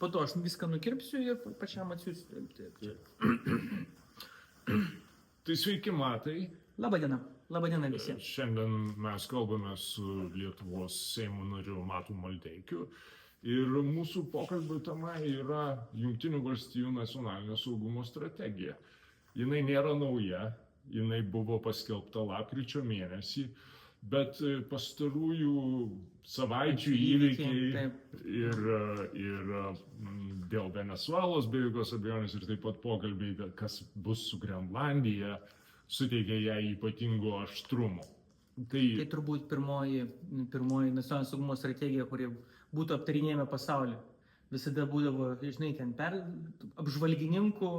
Po to aš viską nukirpsiu ir pačiam atsiųsiu. Tai sveiki, Matai. Labadiena visiems. Šiandien mes kalbame su Lietuvos Seimo nariu Matu Maldeikiu. Ir mūsų pokalbio tema yra Jungtinių valstijų nacionalinio saugumo strategija. Jinai nėra nauja, jinai buvo paskelbta lapkričio mėnesį, bet pastarųjų savaičių įvykiai ir dėl Venesuelos be jokios abejonės ir taip pat pokalbiai, kas bus su Grenlandija, suteikia ją ypatingo aštrumo. Tai turbūt pirmoji nacionalinio saugumo strategija, kuri būtų aptarinėjama pasaulyje. Visada būdavo, žinai, ten apžvalgininkų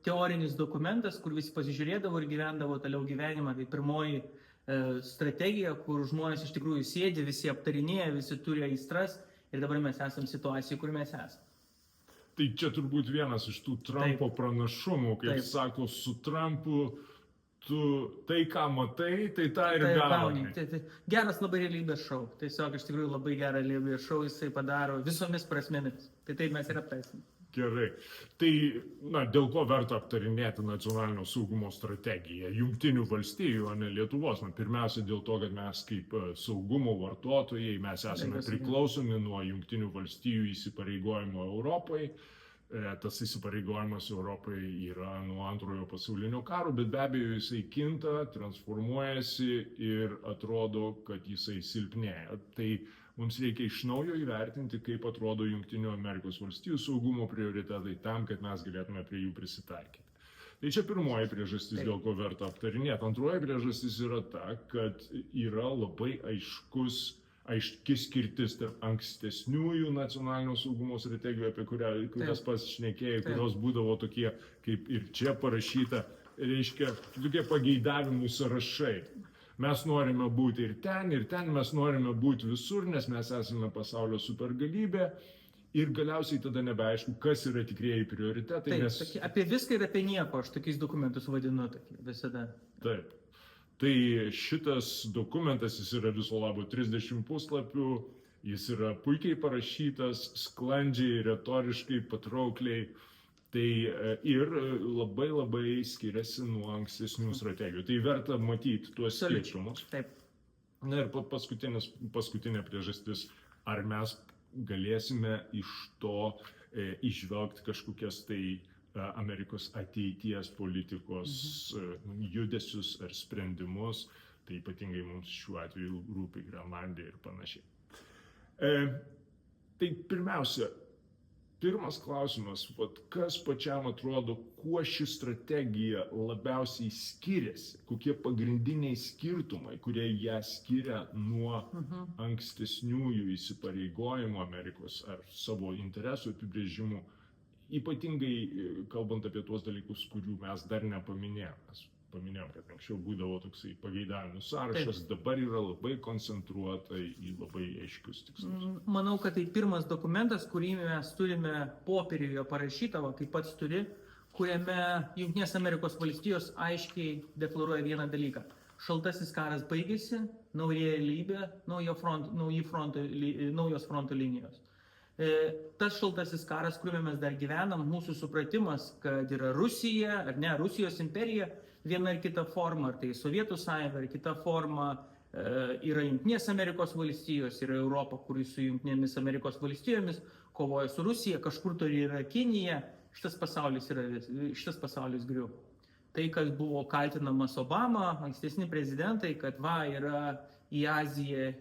teorinis dokumentas, kur visi pasižiūrėdavo ir gyvendavo toliau gyvenimą. Tai pirmoji strategija, kur žmonės iš tikrųjų sėdi, visi aptarinėja, visi turi aistras ir dabar mes esame situacijoje, kur mes esame. Tai čia turbūt vienas iš tų Trumpo pranašumų, kaip sako, su Trumpu tu tai, ką matai, tai tą ir gauni. Geras labai realybės šou. Tiesiog iš tikrųjų labai gerą realybės šou jisai padaro visomis prasmėmis. Tai taip mes ir aptaisim. Gerai. Tai, dėl ko verta aptarinėti nacionalinio saugumo strategiją? Jungtinių valstijų, o ne Lietuvos. Pirmiausia, dėl to, kad mes kaip saugumo vartotojai, mes esame priklausomi nuo Jungtinių valstijų įsipareigojimo Europai. Tas įsipareigojimas Europai yra nuo Antrojo pasaulinio karo, bet be abejo jisai kinta, transformuojasi ir atrodo, kad jisai silpnėja. Tai mums reikia iš naujo įvertinti, kaip atrodo Jungtinių Amerikos valstijų saugumo prioritetai tam, kad mes galėtume prie jų prisitaikyti. Tai čia pirmoji priežastis, dėl ko verta aptarinėti. Antroji priežastis yra ta, kad yra labai aiški skirtis tarp ankstesniųjų nacionalinio saugumo strategijų, apie kurias pats šnekėjai, kurios būdavo tokie, kaip ir čia parašyta, reiškia, tokie pageidavimų sąrašai. Mes norime būti ir ten, mes norime būti visur, nes mes esame pasaulio supergalybė ir galiausiai tada nebeaišku, kas yra tikrieji prioritetai. Apie viską ir apie nieko, aš tokiais dokumentus vadinu visada. Taip. Tai šitas dokumentas, jis yra viso labo 30 puslapių, jis yra puikiai parašytas, sklandžiai, retoriškai, patraukliai, tai ir labai skiriasi nuo ankstesnių strategijų. Tai verta matyti tuos skirtumus. Na ir paskutinė priežastis, ar mes galėsime iš to įžvelgti kažkokias tai Amerikos ateities politikos judesius ar sprendimus, tai ypatingai mums šiuo atveju rūpi Grenlandija ir panašiai. Tai pirmas klausimas, kas pačiam atrodo, kuo ši strategija labiausiai skiriasi, kokie pagrindiniai skirtumai, kurie ją skiria nuo ankstesniųjų įsipareigojimų Amerikos ar savo interesų apibrėžimų. Ypatingai kalbant apie tuos dalykus, kurių mes dar nepaminėjome. Mes paminėjome, kad anksčiau būdavo toksai pageidavimų sąrašas, dabar yra labai koncentruota į labai aiškius tikslus. Manau, kad tai pirmas dokumentas, kurį mes turime popieriuje parašytą, kaip pats turi, kuriame Jungtinės Amerikos valstijos aiškiai deklaruoja vieną dalyką. Šaltasis karas baigėsi, nauja realybė, naujos fronto linijos. Tas šaltasis karas, kuriuo mes dar gyvenam, mūsų supratimas, kad yra Rusija, ar ne, Rusijos imperija, viena ar kita forma, ar tai Sovietų sąjunga, ar kita forma, yra Jungtinės Amerikos valstijos, yra Europa, kuri su Jungtinėmis Amerikos valstijomis kovoja su Rusija, kažkur turi yra Kinija, šitas pasaulis griuvo. Tai, kas buvo kaltinamas Obama, ankstesni prezidentai, kad yra į Aziją,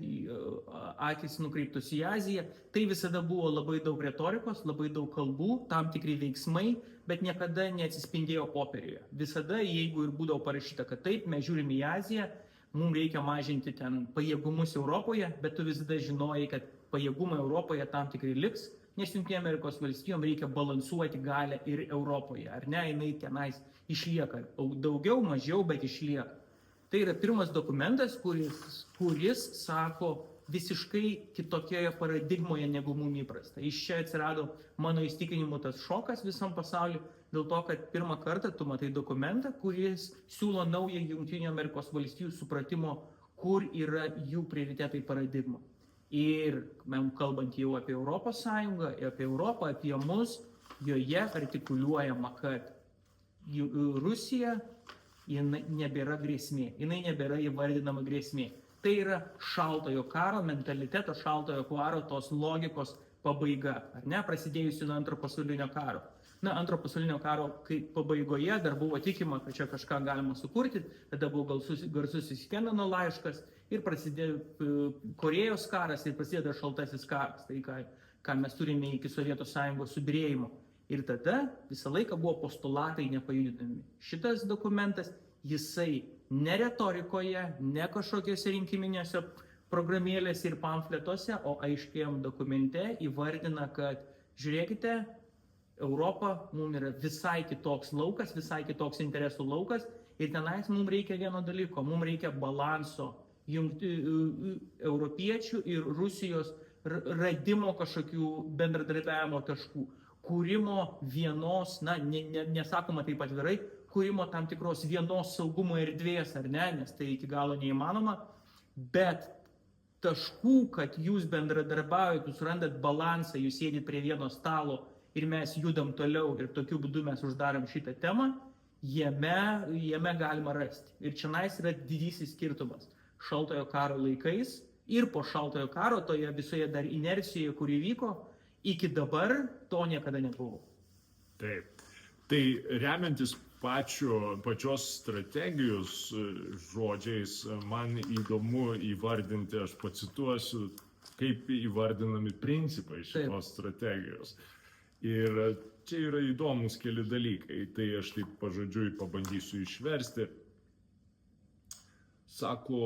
akis nukreiptus į Aziją, tai visada buvo labai daug retorikos, labai daug kalbų, tam tikri veiksmai, bet niekada neatsispindėjo popieriuje. Visada, jeigu ir būdavo parašyta, kad taip, mes žiūrime į Aziją, mums reikia mažinti ten pajėgumus Europoje, bet tu visada žinojai, kad pajėgumai Europoje tam tikrai liks, nes Jungtinėm Amerikos valstijom reikia balansuoti galę ir Europoje, ar ne, jinai tenais išlieka, daugiau, mažiau, bet išlieka. Tai yra pirmas dokumentas, kuris sako visiškai kitokioje paradigmoje negu mums įprasta. Iš čia atsirado mano įsitikinimu tas šokas visam pasauliu, dėl to, kad pirmą kartą tu matai dokumentą, kuris siūlo naują Jungtinių Amerikos valstijų supratimo, kur yra jų prioritetai paradigma. Ir kalbant jau apie Europos Sąjungą, apie Europą, apie mus, joje artikuliuojama, kad Rusija jinai nebėra grėsmė, jinai nebėra įvardinama grėsmė. Tai yra šaltojo karo mentaliteto, šaltojo karo tos logikos pabaiga, ar ne, prasidėjusi nuo Antro pasaulinio karo. Antro pasaulinio karo pabaigoje dar buvo tikima, kad čia kažką galima sukurti, tada buvo garsusis Kenano laiškas ir prasidėjo Korėjos karas ir prasidėjo šaltasis karas, tai ką mes turime iki Sovietų Sąjungos subyrėjimo. Ir tada visą laiką buvo postulatai nepajudinami. Šitas dokumentas, jisai ne retorikoje, ne kažkokiose rinkiminėse programėlėse ir pamfletuose, o aiškiam dokumente įvardina, kad žiūrėkite, Europa mums yra visai kitoks laukas, visai kitoks interesų laukas ir tenais mums reikia vieno dalyko, mums reikia balanso europiečių ir Rusijos radimo kažkokių bendradarbiavimo taškų, kūrimo vienos, nesakoma taip atvirai, kūrimo tam tikros vienos saugumo erdvės, ar ne, nes tai iki galo neįmanoma, bet taškų, kad jūs bendradarbiaujate, jūs randat balansą, jūs sėdit prie vieno stalo ir mes judam toliau ir tokiu būdu mes uždarom šitą temą, jame galima rasti. Ir čionais yra didysis skirtumas. Šaltojo karo laikais ir po šaltojo karo, toje visoje dar inercijoje, kuri vyko, iki dabar to niekada nebuvo. Taip. Tai remiantis pačios strategijos žodžiais, man įdomu įvardinti, aš pacituosiu, kaip įvardinami principai šitos strategijos. Ir čia yra įdomus keli dalykai, tai aš taip pažodžiui pabandysiu išversti. Sako,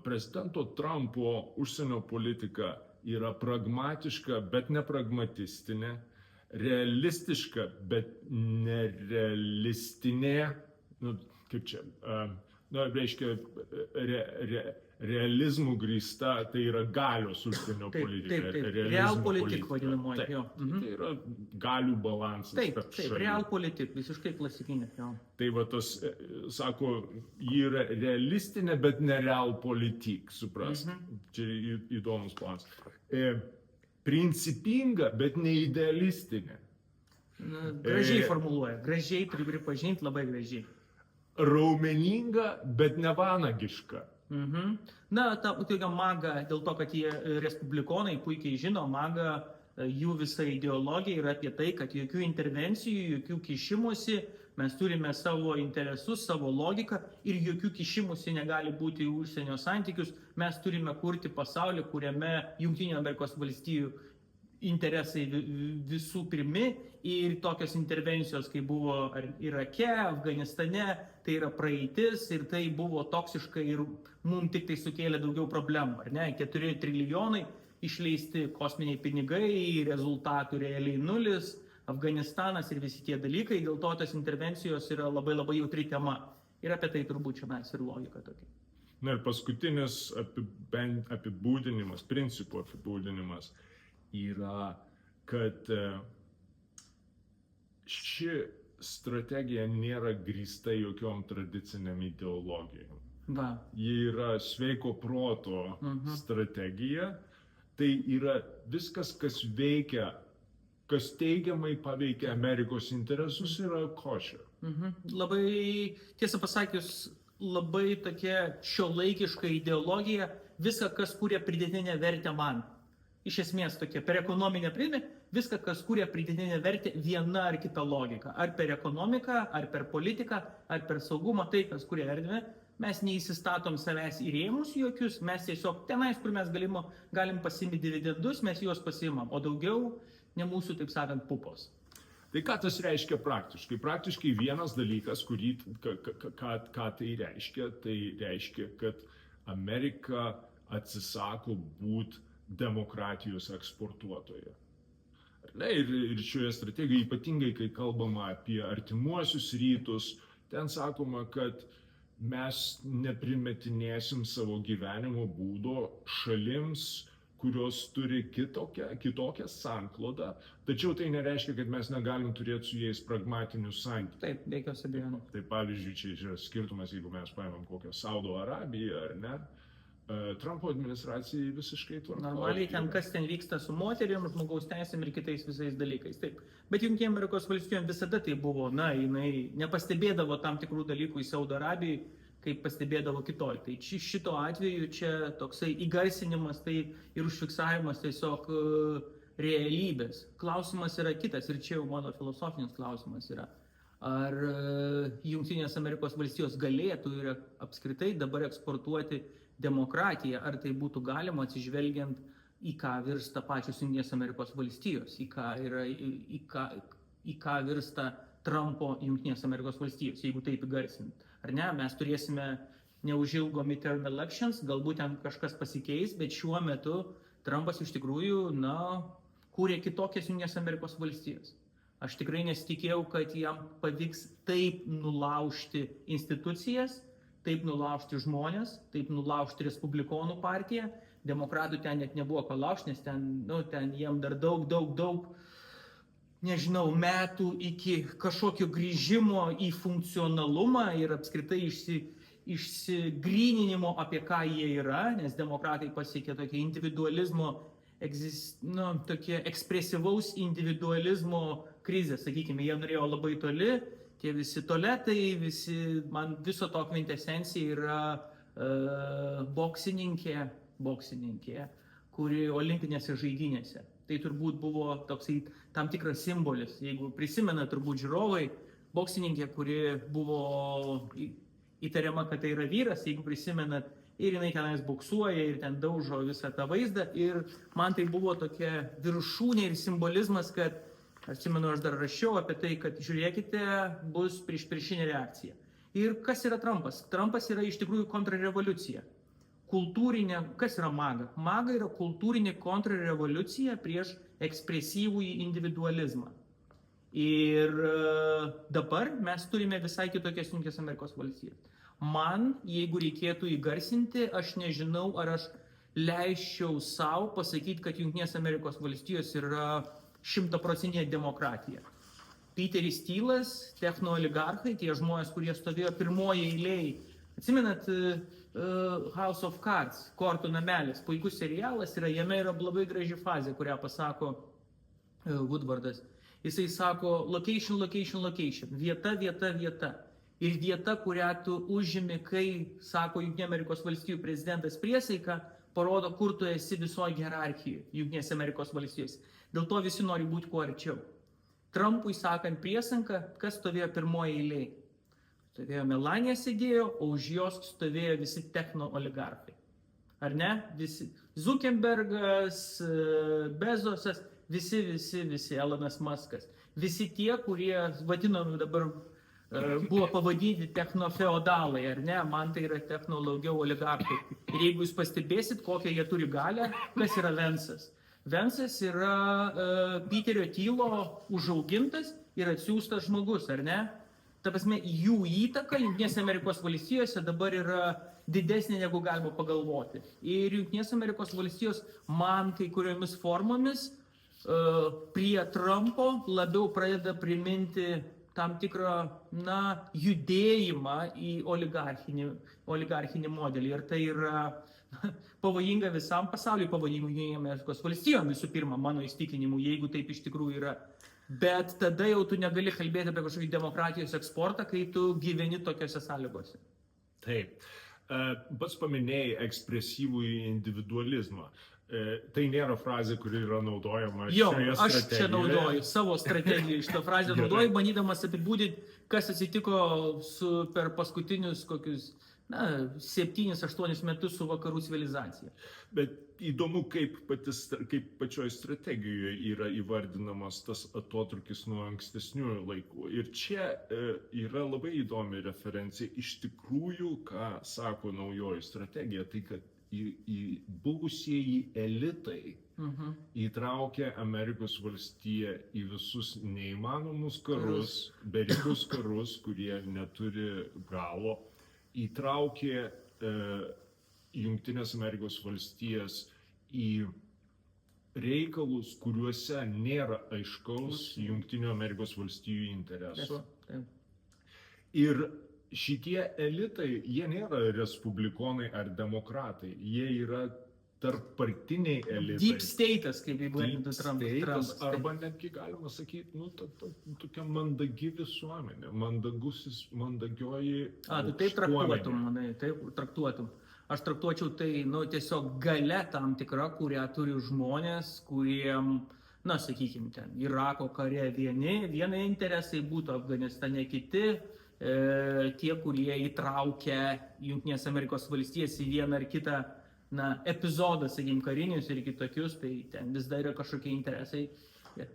prezidento Trumpo užsienio politika yra pragmatiška, bet nepragmatistinė, realistiška, bet nerealistinė, kaip čia, reiškia, realizmų grįsta, tai yra galios užsienio politika. Taip, realpolitik vadinamoji. Tai yra galių balansas. Taip, realpolitik, visiškai klasikinė. Tai va tas, sako, ji yra realistinė, bet ne realpolitik, supras. Čia įdomus planas. Principinga, bet neidealistinė. Gražiai formuluoja, gražiai turiu pripažinti, labai gražiai. Raumeninga, bet nevanagiška. Tokia MAGA, dėl to, kad jie respublikonai puikiai žino, MAGA, jų visa ideologija yra apie tai, kad jokių intervencijų, jokių kišimusi, mes turime savo interesus, savo logiką ir jokių kišimusi negali būti į užsienio santykius, mes turime kurti pasaulį, kuriame Jungtinių Amerikos valstijų interesai visų pirmi ir tokios intervencijos, kaip buvo Irake, Afganistane, tai yra praeitis ir tai buvo toksiška ir mums tik tai sukėlė daugiau problemų, ar ne? 4 trilijonai išleisti kosminiai pinigai, rezultatų realiai nulis, Afganistanas ir visi tie dalykai, dėl to tos intervencijos yra labai labai jautri tema ir apie tai turbūt čia mes ir logika tokia. Na ir paskutinis apibūdinimas, principų apibūdinimas yra, kad ši strategija nėra grįsta jokiom tradiciniam ideologijom. Ji yra sveiko proto strategija, tai yra viskas, kas veikia, kas teigiamai paveikia Amerikos interesus, yra košer. Labai, tiesą pasakius, labai tokia šiuolaikiška ideologija, visa, kas kuria pridėtinę vertę man. Iš esmės tokia, per ekonominę prizmę, viską, kas kuria pridėtinę vertę, viena ar kita logika. Ar per ekonomiką, ar per politiką, ar per saugumą, tai, kas kuria erdvę. Mes neįsistatom savęs į rėmus jokius, mes tiesiog tenais, kur mes galim pasiimti dividendus, mes juos pasiimam, o daugiau ne mūsų, taip sakant, pupos. Tai ką tas reiškia praktiškai? Praktiškai vienas dalykas, ką tai reiškia, kad Amerika atsisako būti demokratijos eksportuotoja. Ir šioje strategijoje, ypatingai kai kalbama apie artimuosius rytus, ten sakoma, kad mes neprimetinėsim savo gyvenimo būdo šalims, kurios turi kitokią sanklodą, tačiau tai nereiškia, kad mes negalim turėti su jais pragmatinius santykius. Taip, be jokios abejonės. Tai pavyzdžiui, čia yra skirtumas, jeigu mes paimam kokią Saudo Arabiją, ar ne? Trumpo administracijai visiškai tvarko. Normaliai ten kas ten vyksta su moterim, žmogaus teisėm ir kitais visais dalykais. Taip. Bet Junktinių Amerikos valstijom visada tai buvo, jinai nepastebėdavo tam tikrų dalykų į Saudo Arabiją, kaip pastebėdavo kitoj. Tai šito atveju čia toksai įgarsinimas tai ir užfiksavimas tiesiog realybės. Klausimas yra kitas ir čia jau mano filosofinis klausimas yra. Ar Jungtinės Amerikos valstijos galėtų ir apskritai dabar eksportuoti demokratiją, ar tai būtų galima atsižvelgiant į ką virsta pačios Jungtinės Amerikos valstijos, į ką virsta Trumpo Jungtinės Amerikos valstijos, jeigu taip įgarsint. Ar ne, mes turėsime neužilgo midterm elections, galbūt ten kažkas pasikeis, bet šiuo metu Trumpas iš tikrųjų, kūrė kitokias Jungtinės Amerikos valstijos. Aš tikrai nesitikėjau, kad jam pavyks taip nulaužti institucijas, taip nulaužti žmonės, taip nulaužti Respublikonų partiją. Demokratų ten net nebuvo ko laužti, nes ten jiem dar daug, nežinau, metų iki kažkokio grįžimo į funkcionalumą ir apskritai išsigryninimo, apie ką jie yra, nes demokratai pasiekė tokio individualizmo, tokie ekspresyvaus individualizmo krizę, sakykime, jie norėjo labai toli. Tie visi tualetai, man viso to kvintesencija yra boksininkė, kuri olimpinėse žaidynėse. Tai turbūt buvo toksai tam tikras simbolis. Jeigu prisimena turbūt žiūrovai, boksininkė, kuri buvo įtariama, kad tai yra vyras, jeigu prisimenat, ir jinai tenais boksuoja ir ten daužo visą tą vaizdą. Ir man tai buvo tokia viršūnė ir simbolizmas, kad atsimenu, aš dar rašiau apie tai, kad žiūrėkite, bus priešinė reakcija. Ir kas yra Trumpas? Trumpas yra iš tikrųjų kontrrevoliucija. Kultūrinė, kas yra MAGA? MAGA yra kultūrinė kontrrevoliucija prieš ekspresyvųjį individualizmą. Ir dabar mes turime visai kitokias Jungtinės Amerikos valstijas. Man, jeigu reikėtų įgarsinti, aš nežinau, ar aš leisčiau savo pasakyti, kad Jungtinės Amerikos valstijos yra 100% demokratija. Peteris Thilas, technooligarchai, tie žmonės, kurie stovėjo pirmoje eilėje. Atsimenat House of Cards, kortų namelis, puikus serialas yra, jame yra labai graži fazė, kurią pasako Woodwardas. Jisai sako location, location, location, vieta, vieta, vieta. Ir vieta, kurią tu užimi, kai, sako Jungtinių Amerikos valstijų prezidentas priesaiką, parodo, kur tu esi visoje hierarchijoje Jungtinės Amerikos valstijos. Dėl to visi nori būti kuo arčiau. Trumpui sakant priesanką, kas stovėjo pirmoje eilėje? Stovėjo Melanija sėdėjo, o už jos stovėjo visi techno-oligarchai. Ar ne? Visi. Zuckerbergas, Bezosas, visi, Elonas Muskas. Visi tie, kurie vadinami dabar buvo pavadinti technofeodalai, ar ne? Man tai yra technologiau oligarchai. Ir jeigu jūs pastebėsit, kokią jie turi galią, kas yra Vensas? Vensas yra Peterio Thielo užaugintas ir atsiųstas žmogus, ar ne? Ta prasme, jų įtaka Jungtinės Amerikos valstijose dabar yra didesnė, negu galima pagalvoti. Ir Jungtinės Amerikos valstijos man kai kuriomis formomis prie Trumpo labiau pradeda priminti tam tikrą, judėjimą į oligarchinį modelį. Ir tai yra pavojinga visam pasauliu, pavojinga Jungtinėms Amerikos valstijoms visų pirma, mano įsitikinimu, jeigu taip iš tikrųjų yra. Bet tada jau tu negali kalbėti apie kažkokį demokratijos eksportą, kai tu gyveni tokiose sąlygose. Taip. Pats paminėjai ekspresyvų individualizmą. Tai nėra frazė, kuri yra naudojama šioje strategijoje. Aš čia naudoju savo strategiją, šitą frazę naudoju, bandydamas apibūdinti, kas atsitiko per paskutinius kokius 7-8 metus su vakarų civilizacija. Bet įdomu, kaip pačioje strategijoje yra įvardinamas tas atotrukis nuo ankstesnių laikų. Ir čia yra labai įdomi referencija. Iš tikrųjų, ką sako naujoji strategija, tai kad į buvusieji elitai įtraukia Amerikos valstiją į visus neįmanomus karus, berikus karus, kurie neturi galo. Įtraukė Jungtinės Amerikos valstijas į reikalus, kuriuose nėra aiškaus Jungtinių Amerikos valstijų interesų. Ir šitie elitai, jie nėra respublikonai ar demokratai, jie yra tarppartiniai elitai. Deep state'as, kaip Deep įvardintų Trumpas. state'as, arba netgi galima sakyti, nu, tokia mandagi visuomenė, mandagioji. Tu taip traktuotum, manai, taip traktuotum. Aš traktuočiau tai, nu, tiesiog gale tam tikra, kurią turi žmonės, kuriem, na, sakykime, ten Irako kare vieni interesai būtų, Afganistane kiti, tie, kurie įtraukia Jungtinės Amerikos valstijas į vieną ar kitą, na, epizodą, sakykime, karinius ir kitokius, tai ten vis dar yra kažkokie interesai.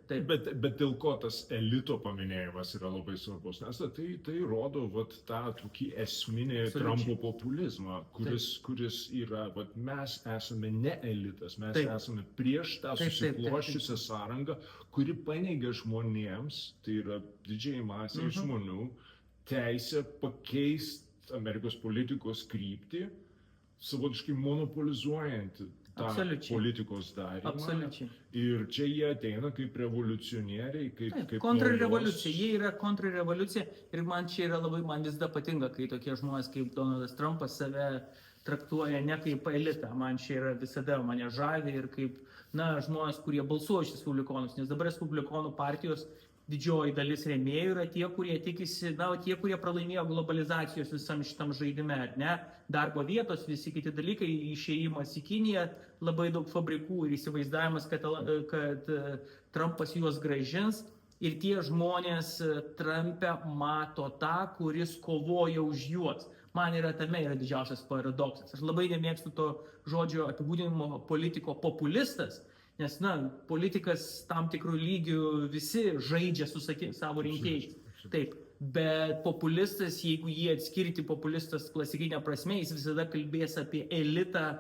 Taip. Bet dėl ko tas elito paminėjimas yra labai svarbus, nes tai rodo vat, tą tokį esminį Trumpo populizmą, kuris yra, vat, mes esame ne elitas, mes esame prieš tą susikloščiusią sąrangą, kuri paneigia žmonėms, tai yra didžiai masiai žmonių, teisę pakeisti Amerikos politikos kryptį, savotiškai monopolizuojant tą politikos darymą. Absoliučiai. Ir čia jie ateina kaip revoliucionieriai, kaip kontrrevoliucija. Jie yra kontrrevoliucija ir man vis dar patinka, kai tokie žmonės kaip Donaldas Trumpas save traktuoja ne kaip elitą. Man čia yra visada mane žavi ir kaip, na, žmonės, kurie balsuoja iš respublikonus, nes dabar respublikonų partijos didžioji dalis rėmėjų yra tie, kurie tikisi, na, tie, kurie pralaimėjo globalizacijos visam šitam žaidime, ne, darbo vietos, visi kiti dalykai, išėjimas į Kiniją, labai daug fabrikų ir įsivaizdavimas, kad Trumpas juos grąžins ir tie žmonės Trumpe mato tą, kuris kovoja už juos. Man tame yra didžiausias paradoksas. Aš labai nemėgstu to žodžio apibūdinimo politiko populistas, nes, na, politikas tam tikrų lygių visi žaidžia su savo rinkėjais. Taip, bet populistas, jeigu jį atskirti populistas klasikinė prasme, jis visada kalbės apie elitą,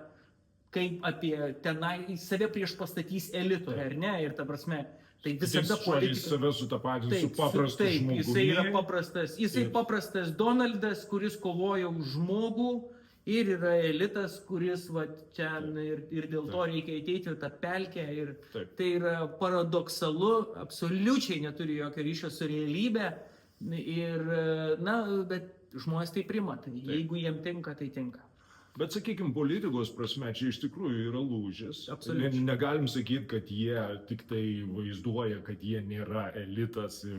kaip apie tenai, save prieš pastatys elito, ar ne? Ir ta prasme, tai visada politikas. Jis save sutapatina su paprastu žmogumi. Jisai yra paprastas. Jisai paprastas Donaldas, kuris kovoja už žmogų. Ir yra elitas, kuris va, čia ir dėl to reikia ateiti į tą pelkę. Ir tai yra paradoksalu, absoliučiai neturi jokio ryšio su realybė. Ir, na, bet žmonės tai priima. Tai jeigu jiem tinka, tai tinka. Bet, sakykime, politikos prasme, čia iš tikrųjų yra lūžis. Absoliučiai. Negalim sakyti, kad jie tik tai vaizduoja, kad jie nėra elitas ir,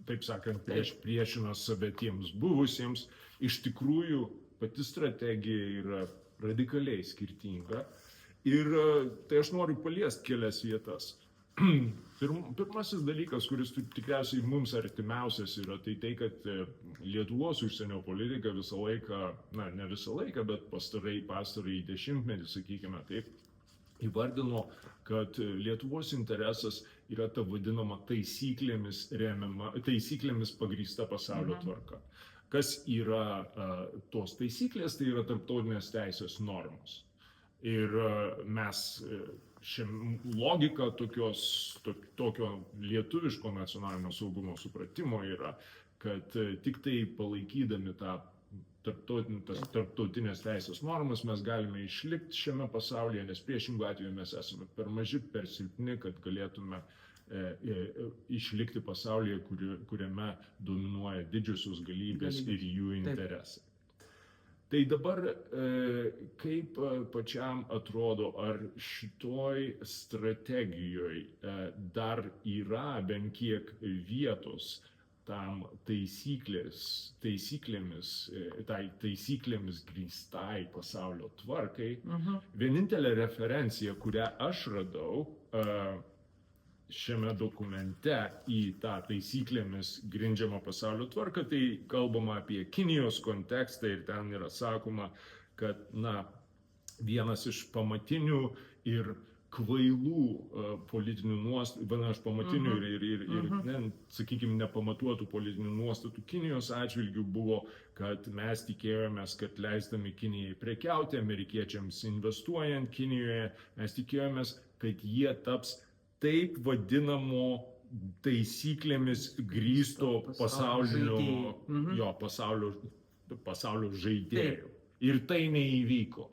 taip sakant, priešina save tiems buvusiems. Iš tikrųjų, pati strategija yra radikaliai skirtinga ir tai aš noriu paliesti kelias vietas. Pirmasis dalykas, kuris tikriausiai mums artimiausias yra, tai kad Lietuvos užsienio politika visą laiką, na ne visą laiką, bet pastarąjį dešimtmetį, sakykime taip, įvardino, kad Lietuvos interesas yra ta vadinama taisyklėmis pagrįsta pasaulio tvarka. Kas yra tos taisyklės, tai yra tarptautinės teisės normos. Ir mes logika tokio lietuviško nacionalinio saugumo supratimo yra, kad tik tai palaikydami tą tarptautinės teisės normas mes galime išlikti šiame pasaulyje, nes priešingų atveju mes esame per maži, per silpni, kad galėtume išlikti pasaulyje, kuriame dominuoja didžiosios galybės ir jų interesai. Tai dabar kaip pačiam atrodo, ar šitoj strategijoje dar yra bent kiek vietos tam taisyklėmis grįstai pasaulio tvarkai? Vienintelė referencija, kurią aš radau šiame dokumente į tą taisyklėmis grindžiamą pasaulio tvarką, tai kalbama apie Kinijos kontekstą ir ten yra sakoma, kad, na, vienas iš pamatinių ir kvailų politinių nuostatų, viena iš pamatinių ir sakykime, nepamatuotų politinių nuostatų Kinijos atžvilgių buvo, kad mes tikėjomės, kad leisdami Kinijai prekiauti, amerikiečiams investuojant Kinijoje, mes tikėjomės, kad jie taps taip vadinamo taisyklėmis grįsto pasaulio žaidėjų. Ir tai neįvyko.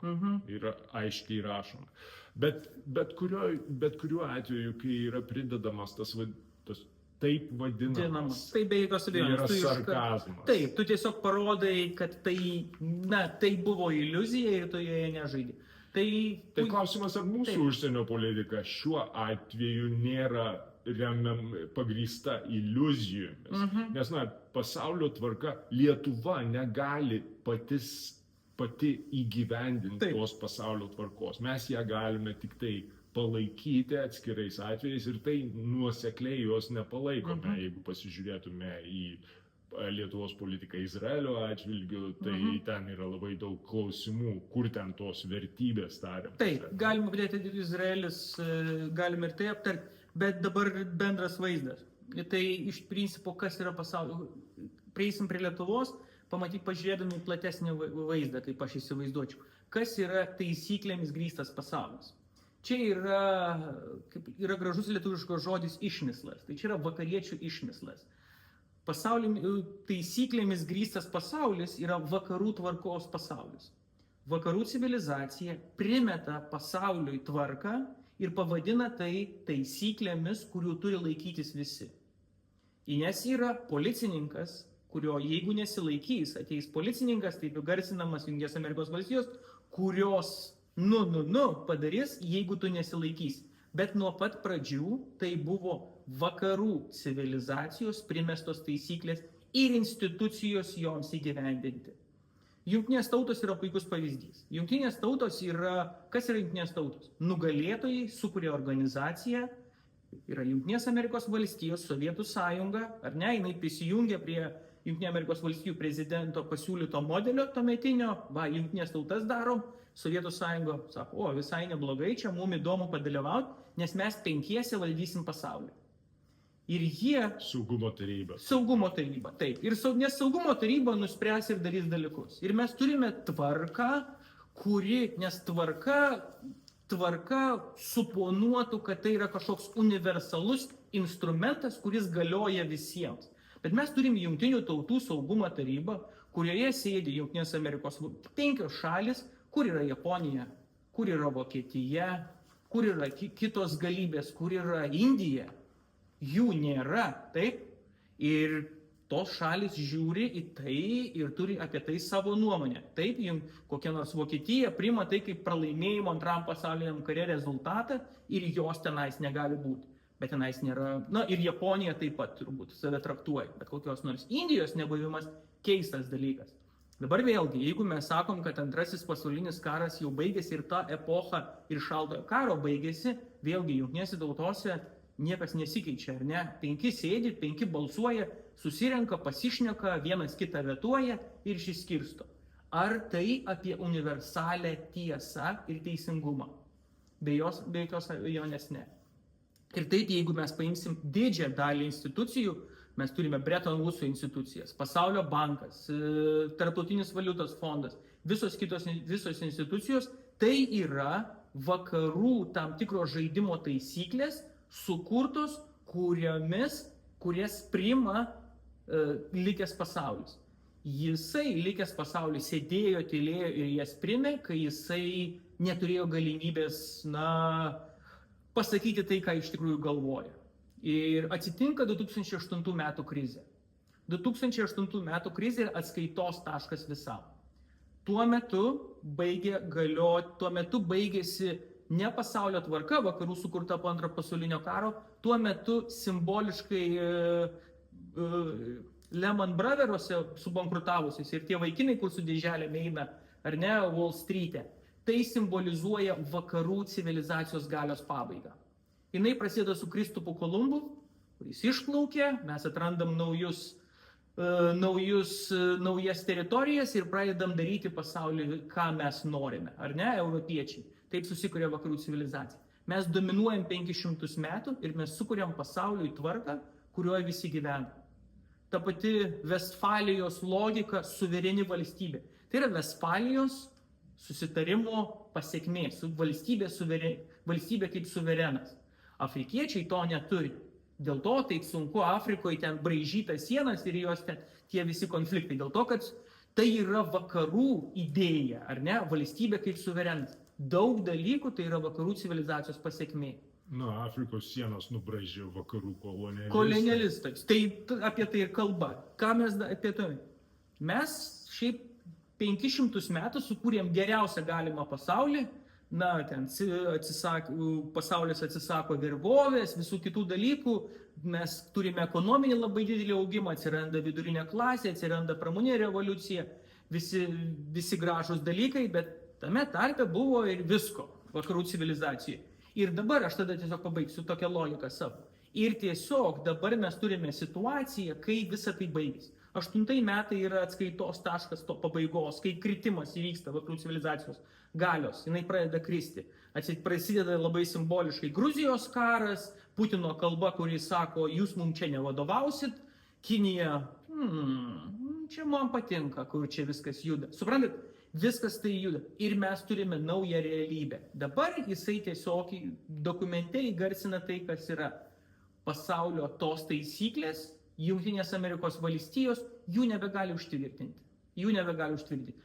Yra aiškiai rašoma. Bet kuriuo atveju, kai yra pridedamas tas taip vadinamas. Tai be jokios Tai yra abejonės. Tu sarkazmas. Taip, tu tiesiog parodai, kad tai buvo iliuzija ir tu joje nežaidži. Tai klausimas, ar mūsų užsienio politika šiuo atveju nėra pagrįsta iliuzijomis. Nes, pasaulio tvarka Lietuva negali pati įgyvendinti tos pasaulio tvarkos. Mes ją galime tik tai palaikyti atskirais atvejais ir tai nuosekliai jos nepalaikome. Jeigu pasižiūrėtume į Lietuvos politiką Izraelio atžvilgiu, tai ten yra labai daug klausimų, kur ten tos vertybės tariamos. Taip, galima pridėti Izraelis, galime ir tai aptarti, bet dabar bendras vaizdas. Tai iš principo, kas yra pasaulio. Prieisim prie Lietuvos, pažiūrėdami platesnį vaizdą, kaip aš įsivaizduočiau. Kas yra taisyklėmis grįstas pasaulis? Čia yra gražus lietuviškos žodis išmislas. Tai čia yra vakariečių išmislas. Taisyklėmis grįstas pasaulis yra vakarų tvarkos pasaulis. Vakarų civilizacija primeta pasauliui tvarką ir pavadina tai taisyklėmis, kurių turi laikytis visi. Nes yra policininkas, kurio jeigu nesilaikys, ateis policininkas, taip garsinamas Jungtinės Amerikos valstijos, kurios padarys, jeigu tu nesilaikysi. Bet nuo pat pradžių tai buvo vakarų civilizacijos primestos taisyklės ir institucijos joms įgyvendinti. Jungtinės tautos yra puikus pavyzdys. Jungtinės tautos kas yra Jungtinės tautos? Nugalėtojai sukuria organizaciją, yra Jungtinės Amerikos valstijos, Sovietų sąjunga, ar ne, jinai prisijungia prie Jungtinių Amerikos valstijų prezidento pasiūlyto modelio tuometinio, Jungtinės tautas darom, Sovietų sąjunga sako, visai neblogai, čia mums įdomu padalyvauti, nes mes 5 valdysim pasaulį. Ir jie... Saugumo taryba. Saugumo taryba, taip. Nes saugumo taryba nuspręs ir darys dalykus. Ir mes turime tvarką, nes tvarka suponuotų, kad tai yra kažkoks universalus instrumentas, kuris galioja visiems. Bet mes turime Jungtinių tautų saugumo tarybą, kurioje sėdi Jungtinės Amerikos 5 šalis, kur yra Japonija, kur yra Vokietija, kur yra kitos galybės, kur yra Indija. Jų nėra, taip? Ir tos šalis žiūri į tai ir turi apie tai savo nuomonę. Taip, kokia nors Vokietija priima tai kaip pralaimėjimo Antram pasauliniam kare rezultatą ir jos tenais negali būti. Bet tenais nėra, ir Japonija taip pat turbūt save traktuoja, bet kokios nors Indijos nebuvimas keistas dalykas. Dabar vėlgi, jeigu mes sakom, kad Antrasis pasaulinis karas jau baigėsi ir ta epocha ir Šaltojo karo baigėsi, vėlgi Jungtinėse tautose niekas nesikeičia, ar ne? 5 sėdi, 5 balsuoja, susirenka, pasišneka, vienas kitą vetuoja ir išsiskirsto. Ar tai apie universalę tiesą ir teisingumą? Be jokios abejonės ne. Ir taip, jeigu mes paimsim didžiąją dalį institucijų, mes turime Bretton Woods institucijas, Pasaulio bankas, Tarptautinis valiutos fondas, visos institucijos, tai yra vakarų tam tikros žaidimo taisyklės, sukurtos, kurias priima likęs pasaulis. Jisai likęs pasaulis sėdėjo, tylėjo ir jas primė, kai jisai neturėjo galimybės, pasakyti tai, ką iš tikrųjų galvoja. Ir atsitinka 2008 metų krizė. 2008 metų krizė yra atskaitos taškas visam. Tuo metu baigėsi ne pasaulio tvarka, vakarų sukurta po Antrojo pasaulinio karo, tuo metu simboliškai Lehman Brothersuose subankrutavusiais ir tie vaikinai, kur su dėželėm eina, ar ne, Wall Street'e, tai simbolizuoja vakarų civilizacijos galios pabaigą. Jinai prasideda su Kristupu Kolumbu, kuris išplaukė, mes atrandam naujas teritorijas ir pradedam daryti pasaulį, ką mes norime, ar ne, europiečiai. Taip susikuria vakarų civilizacija. Mes dominuojam 500 metų ir mes sukuriam pasauliui tvarką, kurioje visi gyvena. Ta pati Vestfalijos logika, suvereni valstybė. Tai yra Vestfalijos susitarimo pasekmė, valstybė kaip suverenas. Afrikiečiai to neturi. Dėl to taip sunku Afrikoje ten braižytas sienas ir jos ten tie visi konfliktai. Dėl to, kad tai yra vakarų idėja, ar ne, valstybė kaip suverenas. Daug dalykų tai yra vakarų civilizacijos pasekmė. Afrikos sienos nubraižė vakarų kolonialistai. Kolonialistais. Tai apie tai ir kalba. Ką mes apie tai? Mes šiaip 500 metų sukūrėm geriausią galimą pasaulį. Ten pasaulis atsisako vergovės, visų kitų dalykų. Mes turime ekonominį labai didelį augimą, atsiranda vidurinė klasė, atsiranda pramoninė revoliucija, visi gražūs dalykai, bet tame tarpe buvo ir visko vakarų civilizacijai. Ir dabar aš tada tiesiog pabaigsiu tokią logiką savo. Ir tiesiog dabar mes turime situaciją, kai visa tai baigėsi. 8 metai yra atskaitos taškas to pabaigos, kai kritimas įvyksta vakarų civilizacijos galios, jinai pradeda kristi. Prasideda labai simboliškai Gruzijos karas, Putino kalba, kuris sako, jūs mums čia nevadovausit, Kinija, čia man patinka, kur čia viskas juda. Suprantat? Viskas tai juda. Ir mes turime naują realybę. Dabar jisai tiesiog dokumente įgarsina tai, kas yra pasaulio tos taisyklės, Jungtinės Amerikos valstijos jų nebegali užtvirtinti.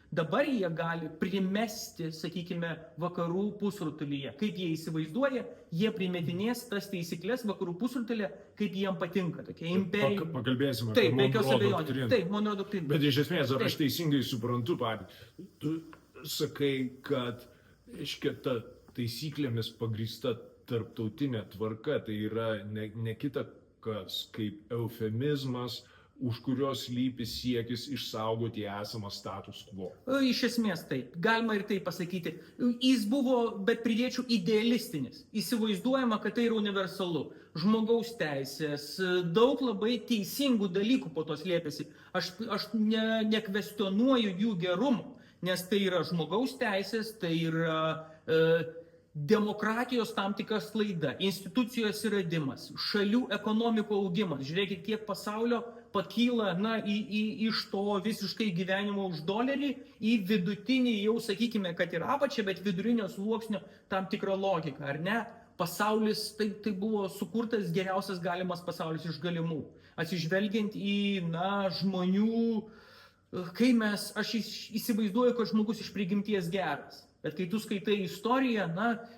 Dabar jie gali primesti, sakykime, vakarų pusrutulyje. Kaip jie įsivaizduoja, jie primetinės tas taisyklės vakarų pusrutulyje, kaip jiem patinka. Tokia imperija. Pakalbėsime apie Monroe doktriną. Taip, Monroe doktriną. Bet iš esmės, ar aš teisingai suprantu, tu sakai, kad ta taisyklėmis pagrįsta tarptautinė tvarka, tai yra ne kita kas kaip eufemizmas, už kurios slypi siekis išsaugoti esamą status quo. Iš esmės taip, galima ir taip pasakyti. Jis buvo, bet pridėčiau, idealistinis. Įsivaizduojama, kad tai yra universalu. Žmogaus teisės, daug labai teisingų dalykų po to slėpėsi. Aš nekvestionuoju jų gerumo, nes tai yra žmogaus teisės, tai yra demokratijos tam tikra sklaida, institucijos įradimas, šalių ekonomikų augimas. Žiūrėkit, kiek pasaulio pakyla iš to visiškai gyvenimo už dolerį į vidutinį, jau sakykime, kad ir apačią, bet vidurinio sluoksnio tam tikrą logiką, ar ne? Pasaulis, tai buvo sukurtas geriausias galimas pasaulis iš galimų. Atsižvelgiant į, žmonių, aš įsivaizduoju, kad žmogus iš prigimties geras. Bet kai tu skaitai istoriją,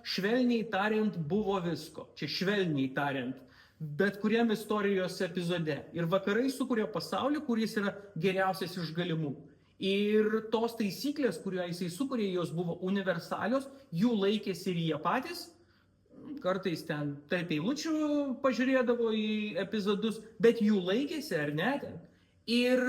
švelniai tariant, buvo visko. Čia švelniai tariant. Bet kuriam istorijos epizode. Ir vakarai sukūrė pasaulį, kuris yra geriausias iš galimų. Ir tos taisyklės, kuriuo jisai sukūrė, jos buvo universalios, jų laikėsi ir jie patys. Kartais ten taip eilučių pažiūrėdavo į epizodus, bet jų laikėsi, ar ne ten. Ir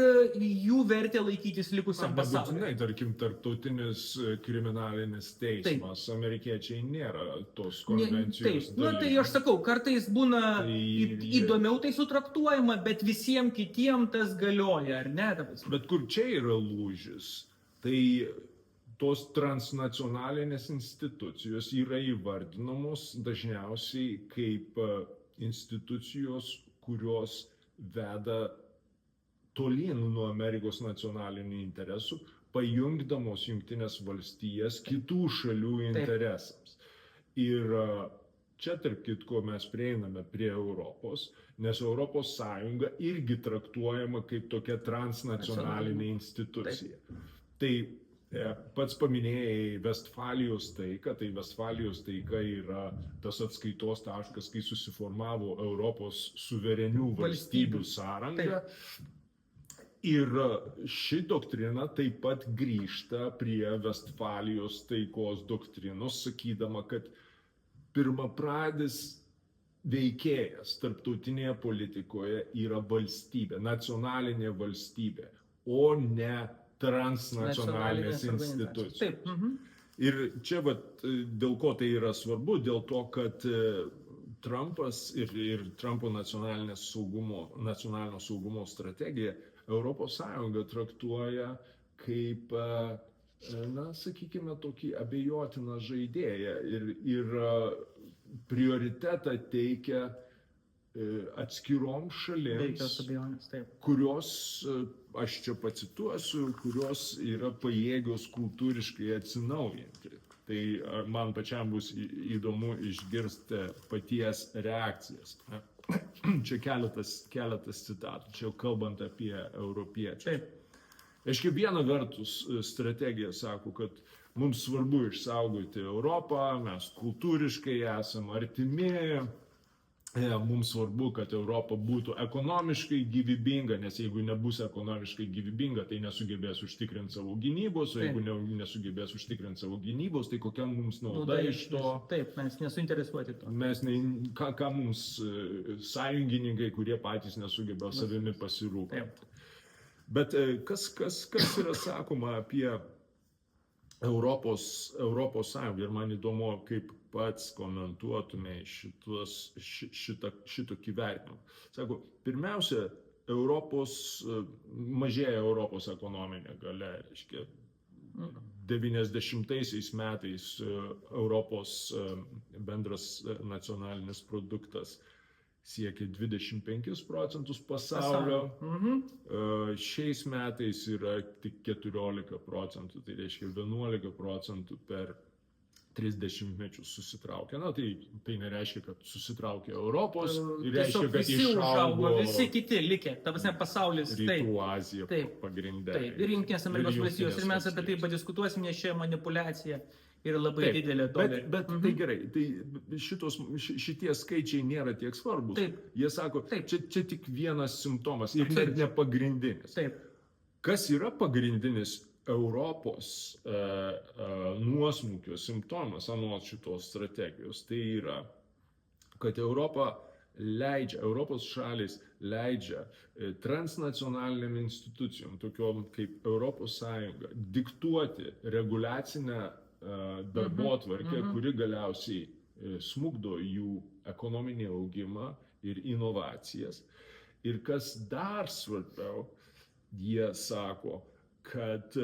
jų vertė laikytis likusiam pasauliu. Nebūtinai, tarkim, tarptautinis kriminalinis teismas, amerikiečiai nėra tos konvencijos dalyviai. Tai aš sakau, kartais būna įdomiau tai sutraktuojama, bet visiems kitiems tas galioja, ar ne? Bet kur čia yra lūžis, tai tos transnacionalinės institucijos yra įvardinamos dažniausiai kaip institucijos, kurios veda tolyn nuo Amerikos nacionalinių interesų, pajungdamos Jungtinės valstijas kitų šalių interesams. Ir čia, tarp kitko, mes prieiname prie Europos, nes Europos Sąjunga irgi traktuojama kaip tokia transnacionalinė institucija. Tai pats paminėjai Vestfalijos taiką, tai Vestfalijos taika yra tas atskaitos taškas, kai susiformavo Europos suverenių valstybių sąranga. Ir ši doktrina taip pat grįžta prie Vestfalijos taikos doktrinos, sakydama, kad pirmapradis veikėjas tarptautinėje politikoje yra valstybė, nacionalinė valstybė, o ne transnacionalinės institucijos. Ir čia dėl ko tai yra svarbu, dėl to, kad Trumpas ir Trumpo nacionalinio saugumo strategija Europos Sąjunga traktuoja kaip, sakykime, tokį abejotiną žaidėją ir prioritetą teikia atskirom šalims, kurios, aš čia pacituosiu, kurios yra pajėgios kultūriškai atsinaujinti. Tai man pačiam bus įdomu išgirsti paties reakcijas. Čia keletas citatų, čia kalbant apie europiečius. Aiškiai, viena vertus strategija sako, kad Mums svarbu išsaugoti Europą, mes kultūriškai esame artimi. Mums svarbu, kad Europa būtų ekonomiškai gyvybinga, nes jeigu nebus ekonomiškai gyvybinga, tai nesugebės užtikrinti savo gynybos, o jeigu nesugebės užtikrinti savo gynybos, tai kokia mums nauda iš to? Taip, mes nesuinteresuoti to. Ką mums sąjungininkai, kurie patys nesugeba savimi pasirūpinti. Bet kas yra sakoma apie Europos Sąjungą, ir man įdomu, kaip pats komentuotume šitokį vertinimą. Sako, pirmiausia, mažėja Europos ekonominė galia, reiškia, 90 metais Europos bendras nacionalinis produktas siekia 25% pasaulio, šiais metais yra tik 14%, tai reiškia 11% per 30 mečius susitraukia. Na, tai nereiškia, kad susitraukia Europos, tai reiškia, kad išaugo visi kiti likę, ta prasme pasaulis. Rytų Azija pagrindė. Taip, ir Jungtinės Amerikos valstijos, ir mes apie tai padiskutuosim, nes čia manipulacija yra labai didelė dolerių. Bet tai gerai, tai šitie skaičiai nėra tiek svarbus. Jie sako, čia tik vienas simptomas ir net ne pagrindinis. Kas yra pagrindinis Europos nuosmukio simptomas anot šitos strategijos? Tai yra, kad Europos šalis leidžia transnacionaliniam institucijom, tokiom kaip Europos Sąjunga, diktuoti reguliacinę darbotvarkę, kuri galiausiai smukdo jų ekonominį augimą ir inovacijas. Ir kas dar svarbiau, jie sako, kad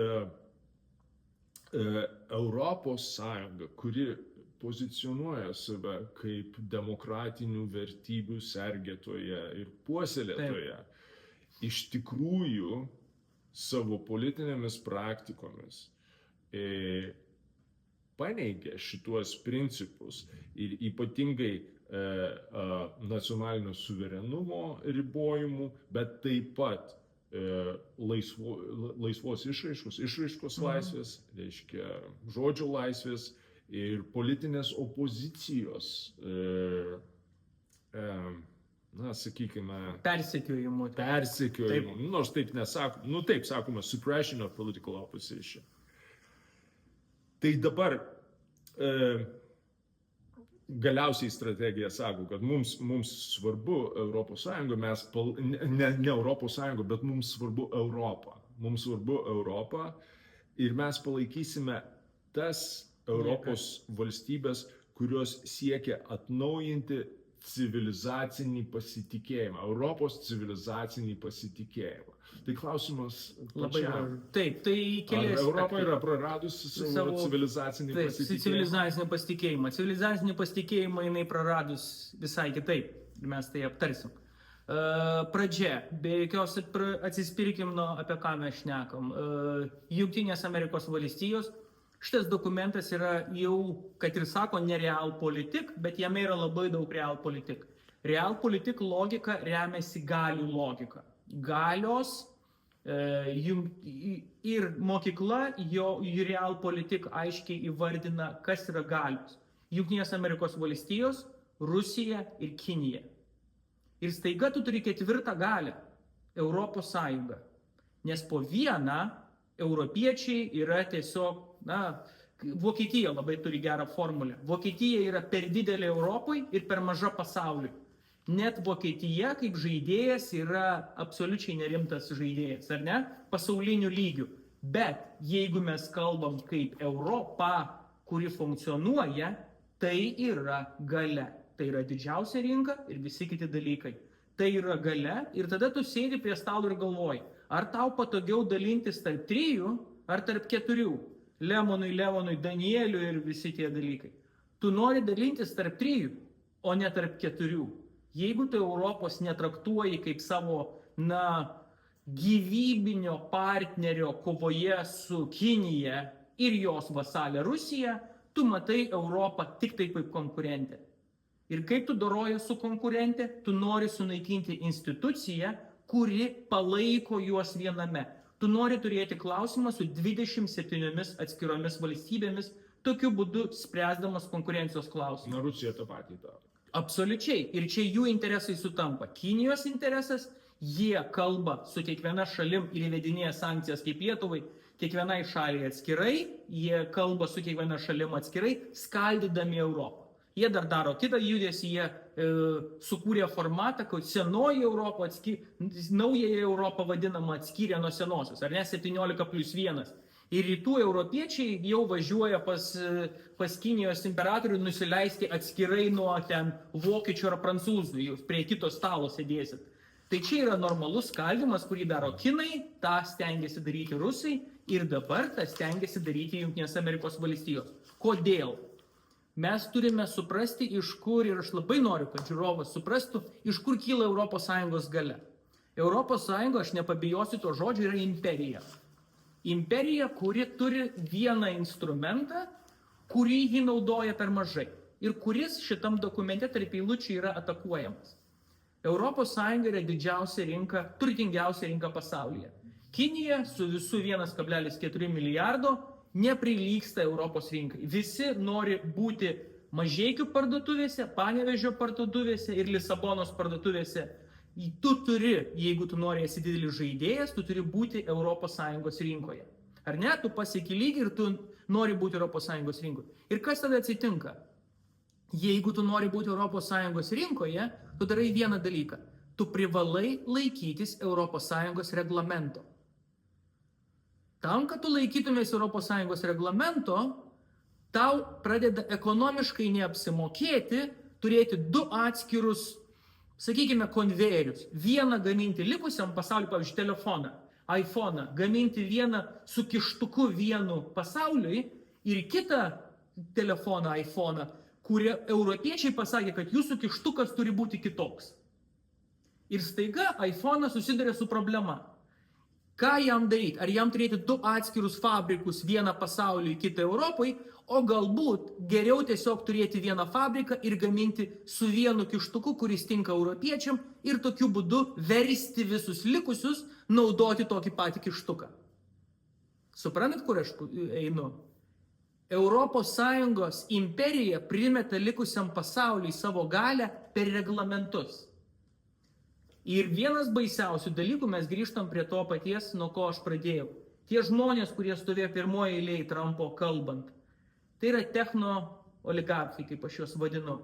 Europos Sąjunga, kuri pozicionuoja save kaip demokratinių vertybių sergėtoja ir puoselėtoja, iš tikrųjų savo politinėmis praktikomis paneigia šituos principus ir ypatingai nacionalinio suverenumo ribojimų, bet taip pat laisvos išraiškos laisvės, reiškia žodžio laisvės ir politinės opozicijos, na, sakykime, persekiojimų. Nors taip nesakoma, taip sakoma, suppression of political opposition. Tai dabar galiausiai strategija sako, kad mums svarbu Europos Sąjunga, ne Europos Sąjunga, bet mums svarbu Europa. Mums svarbu Europa ir mes palaikysime tas Europos valstybės, kurios siekia atnaujinti civilizacinį pasitikėjimą, Europos civilizacinį pasitikėjimą. Tai klausimas pačiam. Taip, tai kelias. Ar Europa yra praradusi savo civilizacinį pasitikėjimą? Civilizacinį pasitikėjimą. Civilizacinį pasitikėjimą jinai praradus visai kitaip. Ir mes tai aptarsim. Pradžia, be jokios atsispirkim nuo apie ką mes šnekam. Jungtinės Amerikos valstijos. Šitas dokumentas yra jau, kad ir sako, ne realpolitik, bet jame yra labai daug realpolitik. Realpolitik logika remiasi galių logika. Galios ir mokykla realpolitik aiškiai įvardina, kas yra galios. Jungtinės Amerikos valstijos, Rusija ir Kinija. Ir staiga tu turi ketvirtą galią – Europos Sąjunga. Nes po vieną europiečiai yra tiesiog, Vokietija labai turi gerą formulę. Vokietija yra per didelė Europai ir per maža pasauliui. Net Vokietija kaip žaidėjas yra absoliučiai nerimtas žaidėjas, ar ne? Pasaulinių lygių. Bet jeigu mes kalbam kaip Europa, kuri funkcionuoja, tai yra galia. Tai yra didžiausia rinka ir visi kiti dalykai. Tai yra galia ir tada tu sėdi prie stalo ir galvoji, ar tau patogiau dalintis tarp 3 ar tarp 4. Lemonui, Danieliui ir visi tie dalykai. Tu nori dalintis tarp 3, o ne tarp 4. Jeigu tu Europos netraktuoji kaip savo, gyvybinio partnerio kovoje su Kinija ir jos vasalė Rusija, tu matai Europą tik taip kaip konkurentę. Ir kaip tu doroji su konkurentė, tu nori sunaikinti instituciją, kuri palaiko juos viename. tu nori turėti klausimą su 27 atskiromis valstybėmis, tokiu būdu spręsdamas konkurencijos klausimą. Na, Rusija tą patį daro. Absoliučiai. Ir čia jų interesai sutampa. Kinijos interesas, jie kalba su kiekviena šalim ir įvedinėja sankcijas kaip Lietuvai, kiekvienai šaliai atskirai, jie kalba su kiekviena šalim atskirai, skaldydami Europą. Jie dar daro kitą judesį, jie sukūrė formatą, kad senoji Europa, naująją Europą vadinama atskyrė nuo senosios, ar ne 17+1. Ir rytų europiečiai jau važiuoja pas Kinijos imperatorių nusileisti atskirai nuo ten vokiečių ar prancūzų, jūs prie kito stalo sėdėsit. Tai čia yra normalus skaldimas, kurį daro kinai, tą stengiasi daryti rusai ir dabar tą stengiasi daryti Jungtinės Amerikos valstijos. Kodėl? Mes turime suprasti, iš kur, ir aš labai noriu, kad žiūrovas suprastų, iš kur kyla ES galia. ES, aš nepabijosiu to žodžio, yra imperija. Imperija, kuri turi vieną instrumentą, kurį ji naudoja per mažai ir kuris šitam dokumente tarp eilučių yra atakuojamas. ES yra didžiausia rinka, turtingiausia rinka pasaulyje. Kinija su visų 1,4 milijardo neprilygsta Europos rinkai. Visi nori būti Mažeikių parduotuvėse, Panevėžio parduotuvėse ir Lisabonos parduotuvėse. Tu turi, jeigu tu nori esi didelis žaidėjas, tu turi būti ES rinkoje. Ar ne? Tu pasieki lygį ir tu nori būti ES rinkoje. Ir kas tada atsitinka? Jeigu tu nori būti ES rinkoje, tu darai vieną dalyką. Tu privalai laikytis ES reglamento. Tam, kad tu laikytumės ES reglamento, tau pradeda ekonomiškai neapsimokėti turėti du atskirus, sakykime, konvejerius. Vieną gaminti likusiam pasauliu, pavyzdžiui, telefoną, iPhone'ą, gaminti vieną su kištuku vienu pasauliui ir kitą telefoną, iPhone'ą, kurie europiečiai pasakė, kad jūsų kištukas turi būti kitoks. Ir staiga iPhone'as susiduria su problema. Ką jam daryti? Ar jam turėti du atskirus fabrikus, vieną pasauliui, kitą Europai, o galbūt geriau tiesiog turėti vieną fabriką ir gaminti su vienu kištuku, kuris tinka europiečiam ir tokiu būdu versti visus likusius naudoti tokį patį kištuką. Suprantat, kur aš einu? ES imperija primeta likusiam pasauliui savo galią per reglamentus. Ir vienas baisiausių dalykų, mes grįžtam prie to paties, nuo ko aš pradėjau. Tie žmonės, kurie stovėjo pirmoje eilėje Trumpo kalbant, tai yra techno oligarchai, kaip aš juos vadinu.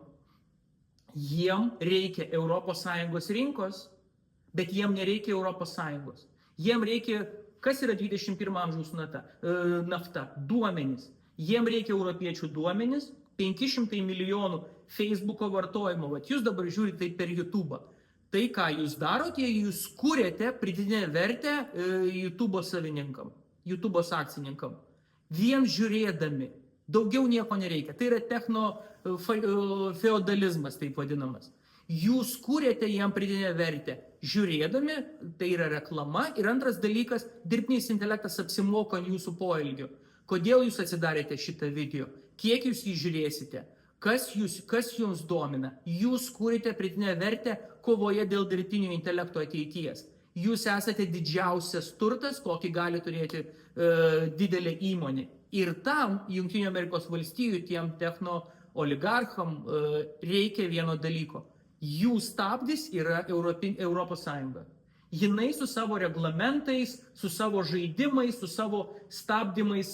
Jiem reikia ES rinkos, bet jiem nereikia ES. Jiem reikia, kas yra 21 amžiaus nafta? Duomenys. Jiem reikia europiečių duomenys, 500 milijonų Facebooko vartojimo. Vat jūs dabar žiūrite tai per YouTube'ą. Tai, ką jūs darote, jūs kūrėte pridėtinę vertę YouTube savininkam, YouTube akcininkam. Vien žiūrėdami, daugiau nieko nereikia. Tai yra techno feodalizmas, taip vadinamas. Jūs kūrėte jam pridėtinę vertę. Žiūrėdami, tai yra reklama. Ir antras dalykas, dirbtinis intelektas apsimoka ant jūsų poelgių. Kodėl jūs atsidarėte šitą video? Kiek jūs jį žiūrėsite? Kas jums domina? Jūs kūrite pridėtinę vertę kovoje dėl dirbtinio intelekto ateities. Jūs esate didžiausias turtas, kokį gali turėti didelė įmonė. Ir tam Jungtinių Amerikos valstijų, tiem techno oligarcham reikia vieno dalyko. Jų stabdis yra Europos Sąjunga. Jinai su savo reglamentais, su savo žaidimais, su savo stabdymais,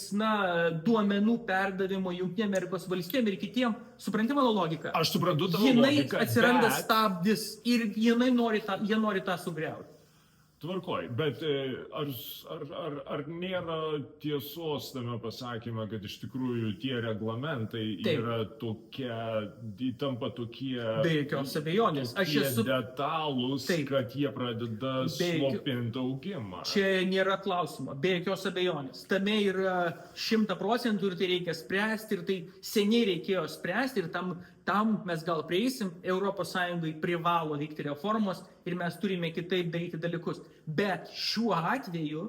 duomenų perdavimo Jungtinėm Amerikos valstijom ir kitiem, supranti mano logiką? Aš suprantu tavo logiką. Jinai atsiranda stabdis ir jie nori tą sugriauti. Tvarkoj, bet ar nėra tiesos tame pasakyme, kad iš tikrųjų tie reglamentai yra tampa tokie be jokios abejonės. Detalūs, kad jie pradeda slopinti augimą. Čia nėra klausimo, be jokios abejonės. Tame yra 100% ir tai reikia spręsti ir tai seniai reikėjo spręsti ir tam mes gal prieisim, ES privalo vykti reformos ir mes turime kitaip daryti dalykus. Bet šiuo atveju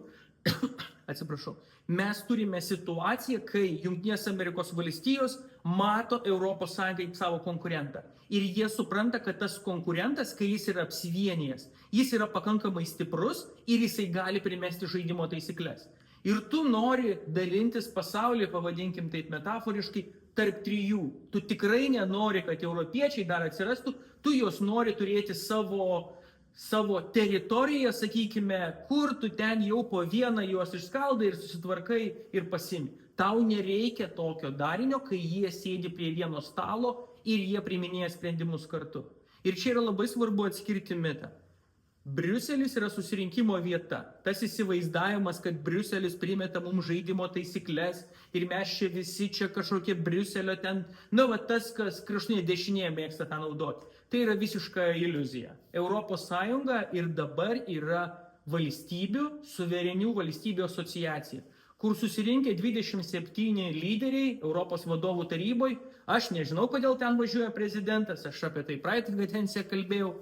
atsiprašau, mes turime situaciją, kai Junktinės Amerikos valstijos mato ES kaip savo konkurentą. Ir jie supranta, kad tas konkurentas, kai jis yra apsivienijęs, jis yra pakankamai stiprus ir jisai gali primesti žaidimo taisyklės. Ir tu nori dalintis pasaulį, pavadinkim taip metaforiškai, tarp trijų. Tu tikrai nenori, kad europiečiai dar atsirastų, tu juos nori turėti savo teritoriją, sakykime, kur tu ten jau po vieną juos išskaldai ir susitvarkai ir pasimi. Tau nereikia tokio darinio, kai jie sėdi prie vieno stalo ir jie priiminėja sprendimus kartu. Ir čia yra labai svarbu atskirti mitą. Briuselis yra susirinkimo vieta. Tas įsivaizdavimas, kad Briuselis primeta mums žaidimo taisyklės ir mes čia visi čia kažkokie Briuselio ten, tas, kas kraštutinė dešinė mėgsta tą naudoti. Tai yra visiška iliuzija. ES ir dabar yra valstybių, suverenių valstybių asociacija, kur susirinkę 27 lyderiai Europos vadovų taryboje. Aš nežinau, kodėl ten važiuoja prezidentas, aš apie tai praeitą kadenciją kalbėjau.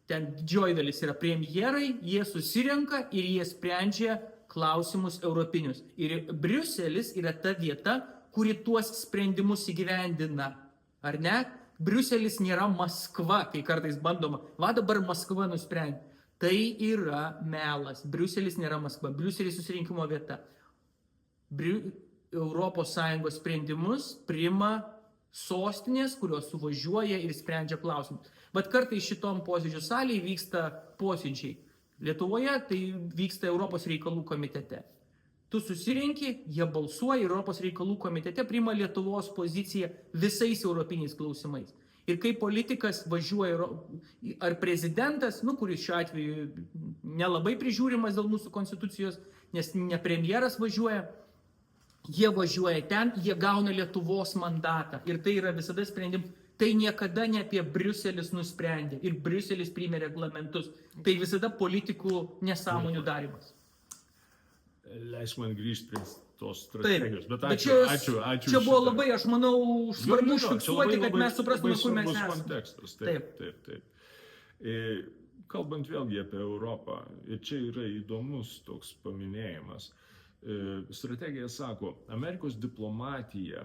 Ten didžioji dalis yra premjerai, jie susirenka ir jie sprendžia klausimus europinius. Ir Briuselis yra ta vieta, kuri tuos sprendimus įgyvendina. Ar ne? Briuselis nėra Maskva, kai kartais bandoma. Va dabar Maskva nusprendė. Tai yra melas. Briuselis nėra Maskva. Briuselis susirinkimo vieta. ES sprendimus priima sostinės, kurios suvažiuoja ir sprendžia klausimus. Bet kartais šitom posėdžių salėje vyksta posėdžiai. Lietuvoje tai vyksta Europos reikalų komitete. Tu susirinki, jie balsuoja, Europos reikalų komitete priima Lietuvos poziciją visais europiniais klausimais. Ir kai politikas važiuoja, ar prezidentas, kuris šiuo atveju nelabai prižiūrimas dėl mūsų konstitucijos, nes ne premjeras važiuoja, jie važiuoja ten, jie gauna Lietuvos mandatą. Ir tai yra visada sprendimas. Tai niekada ne apie Briuselis nusprendė ir Briuselis priėmė reglamentus. Tai visada politikų nesąmonių darimas. Leis man grįžti prie tos strategijos. Taip, Bet ačiū. Čia buvo labai, aš manau, svarbu užfiksuoti, kad mes suprastume, kur mes esame. Kontekstas. Taip. Kalbant vėlgi apie Europą, ir čia yra įdomus toks paminėjimas. Strategija sako, Amerikos diplomatija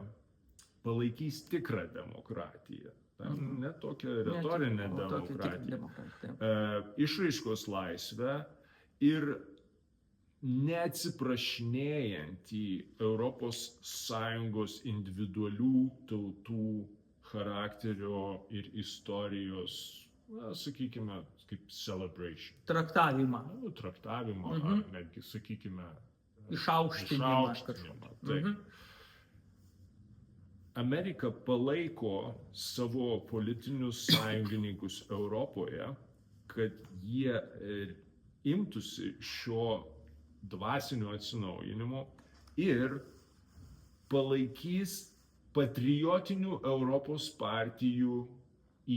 palaikys tikrą demokratiją. Ne tokią retorinę demokratiją. Išraiškos laisvę ir neatsiprašinėjantį ES individualių tautų charakterio ir istorijos, sakykime, kaip celebration. Traktavimą. Ar netgi, sakykime, išaukštinimą. Taip. Amerika palaiko savo politinius sąjungininkus Europoje, kad jie imtųsi šio dvasinio atsinaujinimo ir palaikys patriotinių Europos partijų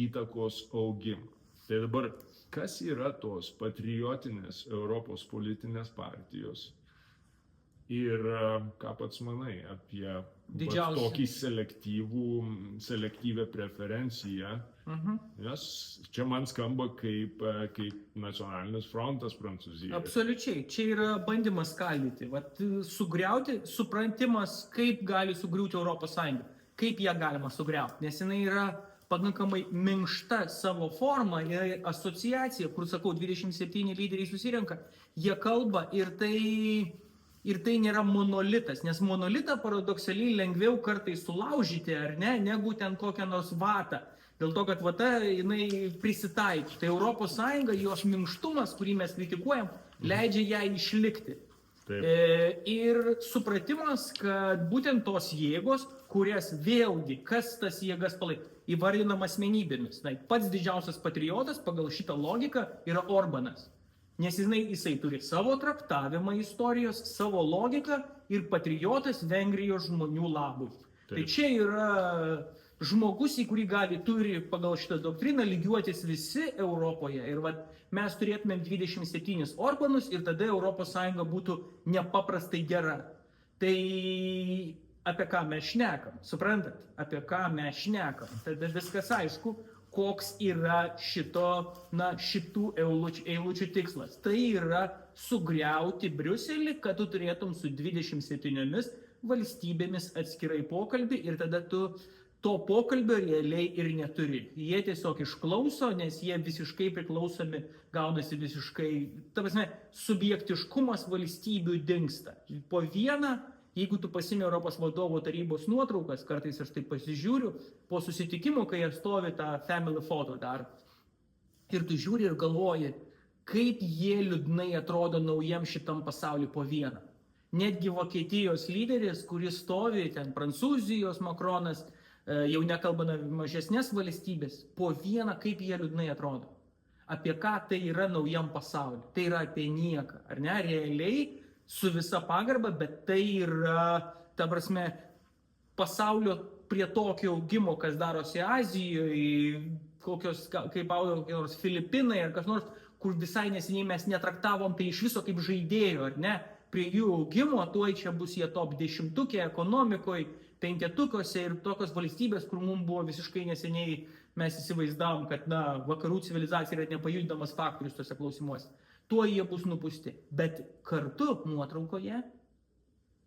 įtakos augimą. Tai dabar, kas yra tos patriotinės Europos politinės partijos? Ir ką pats manai apie tokį selektyvę preferenciją, nes čia man skamba kaip nacionalinis frontas Prancūzijoje. Absoliučiai, čia yra bandymas skaldyti, sugriauti, suprantimas, kaip gali sugriūti ES, kaip ją galima sugriauti, nes jinai yra pakankamai minkšta savo forma, yra asociacija, kur, sakau, 27 lyderiai susirenka, jie kalba ir tai nėra monolitas, nes monolitą paradoksaliai lengviau kartais sulaužyti, ar ne, negu ten kokią nors vatą. Dėl to, kad vata, jinai prisitaiko. Tai ES, jos minkštumas, kurį mes kritikuojam, leidžia ją išlikti. Ir supratimas, kad būtent tos jėgos, kurias vėlgi, kas tas jėgas palaiko, įvardinam asmenybėmis. Pats didžiausias patriotas pagal šitą logiką yra Orbanas. Nes jisai turi savo traktavimą istorijos, savo logiką ir patriotas Vengrijos žmonių labui. Tai čia yra žmogus, į kurį turi pagal šitą doktriną lygiuotis visi Europoje. Ir mes turėtumėm 27 Orbanus ir tada ES būtų nepaprastai gera. Tai apie ką mes šnekam, suprantat? Apie ką mes šnekam. Tada viskas aišku, koks yra šitų eilučių tikslas. Tai yra sugriauti Briuselį, kad tu turėtum su 27 valstybėmis atskirai pokalbį ir tada tu to pokalbio realiai ir neturi. Jie tiesiog išklauso, nes jie visiškai priklausomi, gaunasi visiškai, ta prasme, subjektiškumas valstybių dingsta. Po vieną, jeigu tu pasimi Europos vadovų tarybos nuotraukas, kartais aš taip pasižiūriu, po susitikimų, kai jie stovi tą family photo dar, ir tu žiūri ir galvoji, kaip jie liūdnai atrodo naujam šitam pasauliu po vieną. Netgi Vokietijos lyderis, kuris stovi, ten Prancūzijos Makronas, jau nekalbame mažesnės valstybės, po vieną, kaip jie liūdnai atrodo. Apie ką tai yra naujam pasauliu? Tai yra apie nieką, ar ne? Realiai, su visa pagarba, bet tai yra, ta prasme, pasaulio prie tokio augimo, kas darosi Azijoje, kaip auga kokie nors Filipinai ar kas nors, kur visai neseniai mes netraktavom tai iš viso kaip žaidėjo, ar ne? Prie jų augimo, tuoj čia bus jie top 10 ekonomikoje, 5-tukuose ir tokios valstybės, kur mums buvo visiškai neseniai, mes įsivaizdavom, kad vakarų civilizacija yra nepajudinamas faktorius tose klausimuose. Tuo jie bus nupusti. Bet kartu nuotraukoje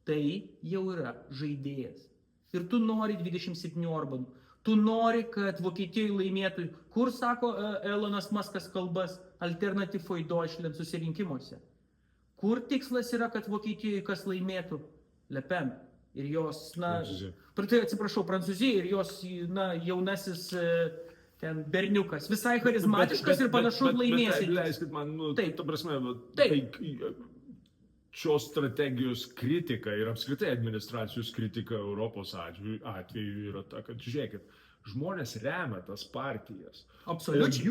tai jau yra žaidėjas. Ir tu nori 27 Orbanų. Tu nori, kad Vokietijoje laimėtų, kur sako Elonas Muskas kalbas, Alternative für Deutschland susirinkimuose. Kur tikslas yra, kad Vokietijoje kas laimėtų? Le Pen. Ir jos, atsiprašau, Prancūzija ir jos, jaunasis ten berniukas, visai charizmatiškas ir panašu laimės. Leiskit man, ta prasme, šios strategijos kritika ir apskritai administracijos kritika Europos atveju yra ta, kad žiūrėkit, žmonės remia tas partijas. Absoliučiai.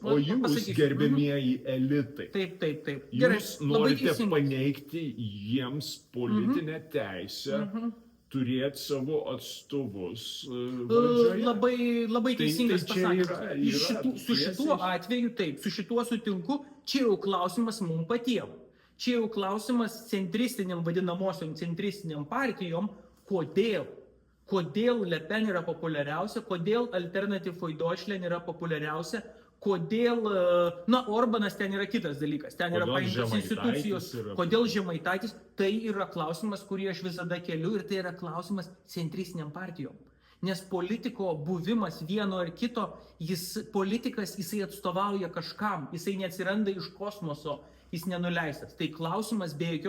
O jūs, gerbėmieji elitai, taip. Jūs norite paneigti jiems politinę teisę turėti savo atstovus valdžioje. Labai teisingas pasakymas. Su šituo atveju taip, su šituo sutinku, čia jau klausimas mums patiems. Čia jau klausimas vadinamosiom centristiniam partijom, kodėl. Kodėl Le Pen yra populiariausia, kodėl Alternative für Deutschland yra populiariausia, kodėl, Orbanas ten yra kitas dalykas, ten yra paimtos institucijos, kodėl Žemaitaitis, tai yra klausimas, kurį aš visada keliu ir tai yra klausimas centristiniam partijom. Nes politiko buvimas vieno ar kito, politikas, jisai atstovauja kažkam, jisai neatsiranda iš kosmoso, jis nenuleistas. Tai klausimas be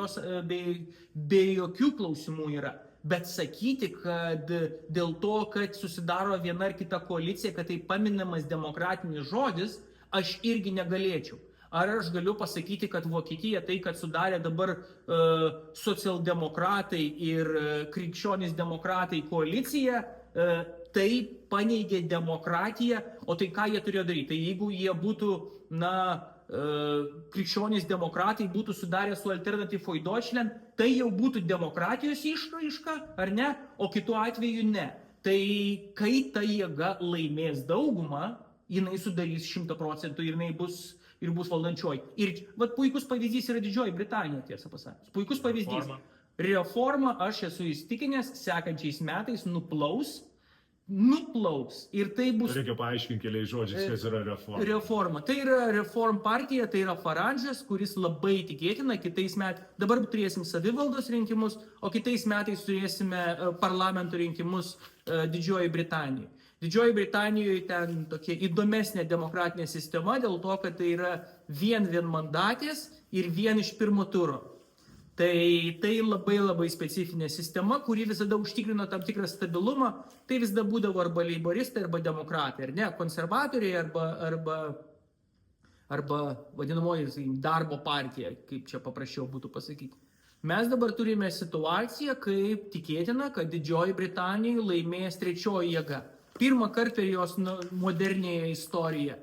jokių klausimų yra. Bet sakyti, kad dėl to, kad susidaro viena ar kita koalicija, kad tai paminamas demokratinis žodis, aš irgi negalėčiau. Ar aš galiu pasakyti, kad Vokietija tai, kad sudarė dabar socialdemokratai ir krikščionys demokratai koaliciją, tai paneigė demokratiją, o tai ką jie turėjo daryti? Tai jeigu jie būtų, krikščionys demokratai būtų sudarę su Alternative für Deutschland, tai jau būtų demokratijos išraiška, ar ne? O kitu atveju ne. Tai kai ta jėga laimės daugumą, jinai sudarys 100% ir jinai bus valdančioji. Ir puikus pavyzdys yra Didžioji Britanija, tiesą pasakius. Puikus pavyzdys. Reforma, aš esu įsitikinęs, sekančiais metais nuplaus. Ir tai bus... Reikia paaiškinti keliais žodžiais, kas yra reforma. Reforma. Tai yra Reform partija, tai yra Faradžas, kuris labai tikėtina kitais metais, dabar turėsim savivaldos rinkimus, o kitais metais turėsime parlamento rinkimus Didžioji Britanijoje. Didžioji Britanijoje ten tokia įdomesnė demokratinė sistema, dėl to, kad tai yra vienmandatės ir vien iš pirmo turo. Tai labai specifinė sistema, kuri visada užtikrino tam tikrą stabilumą, tai visada būdavo arba leiboristai, arba demokratai, ar ne, konservatoriai, arba vadinamoji darbo partija, kaip čia paprasčiau būtų pasakyti. Mes dabar turime situaciją, kaip tikėtina, kad Didžioji Britanija laimės trečioji jėga. Pirmą kartą per jos modernėje istoriją.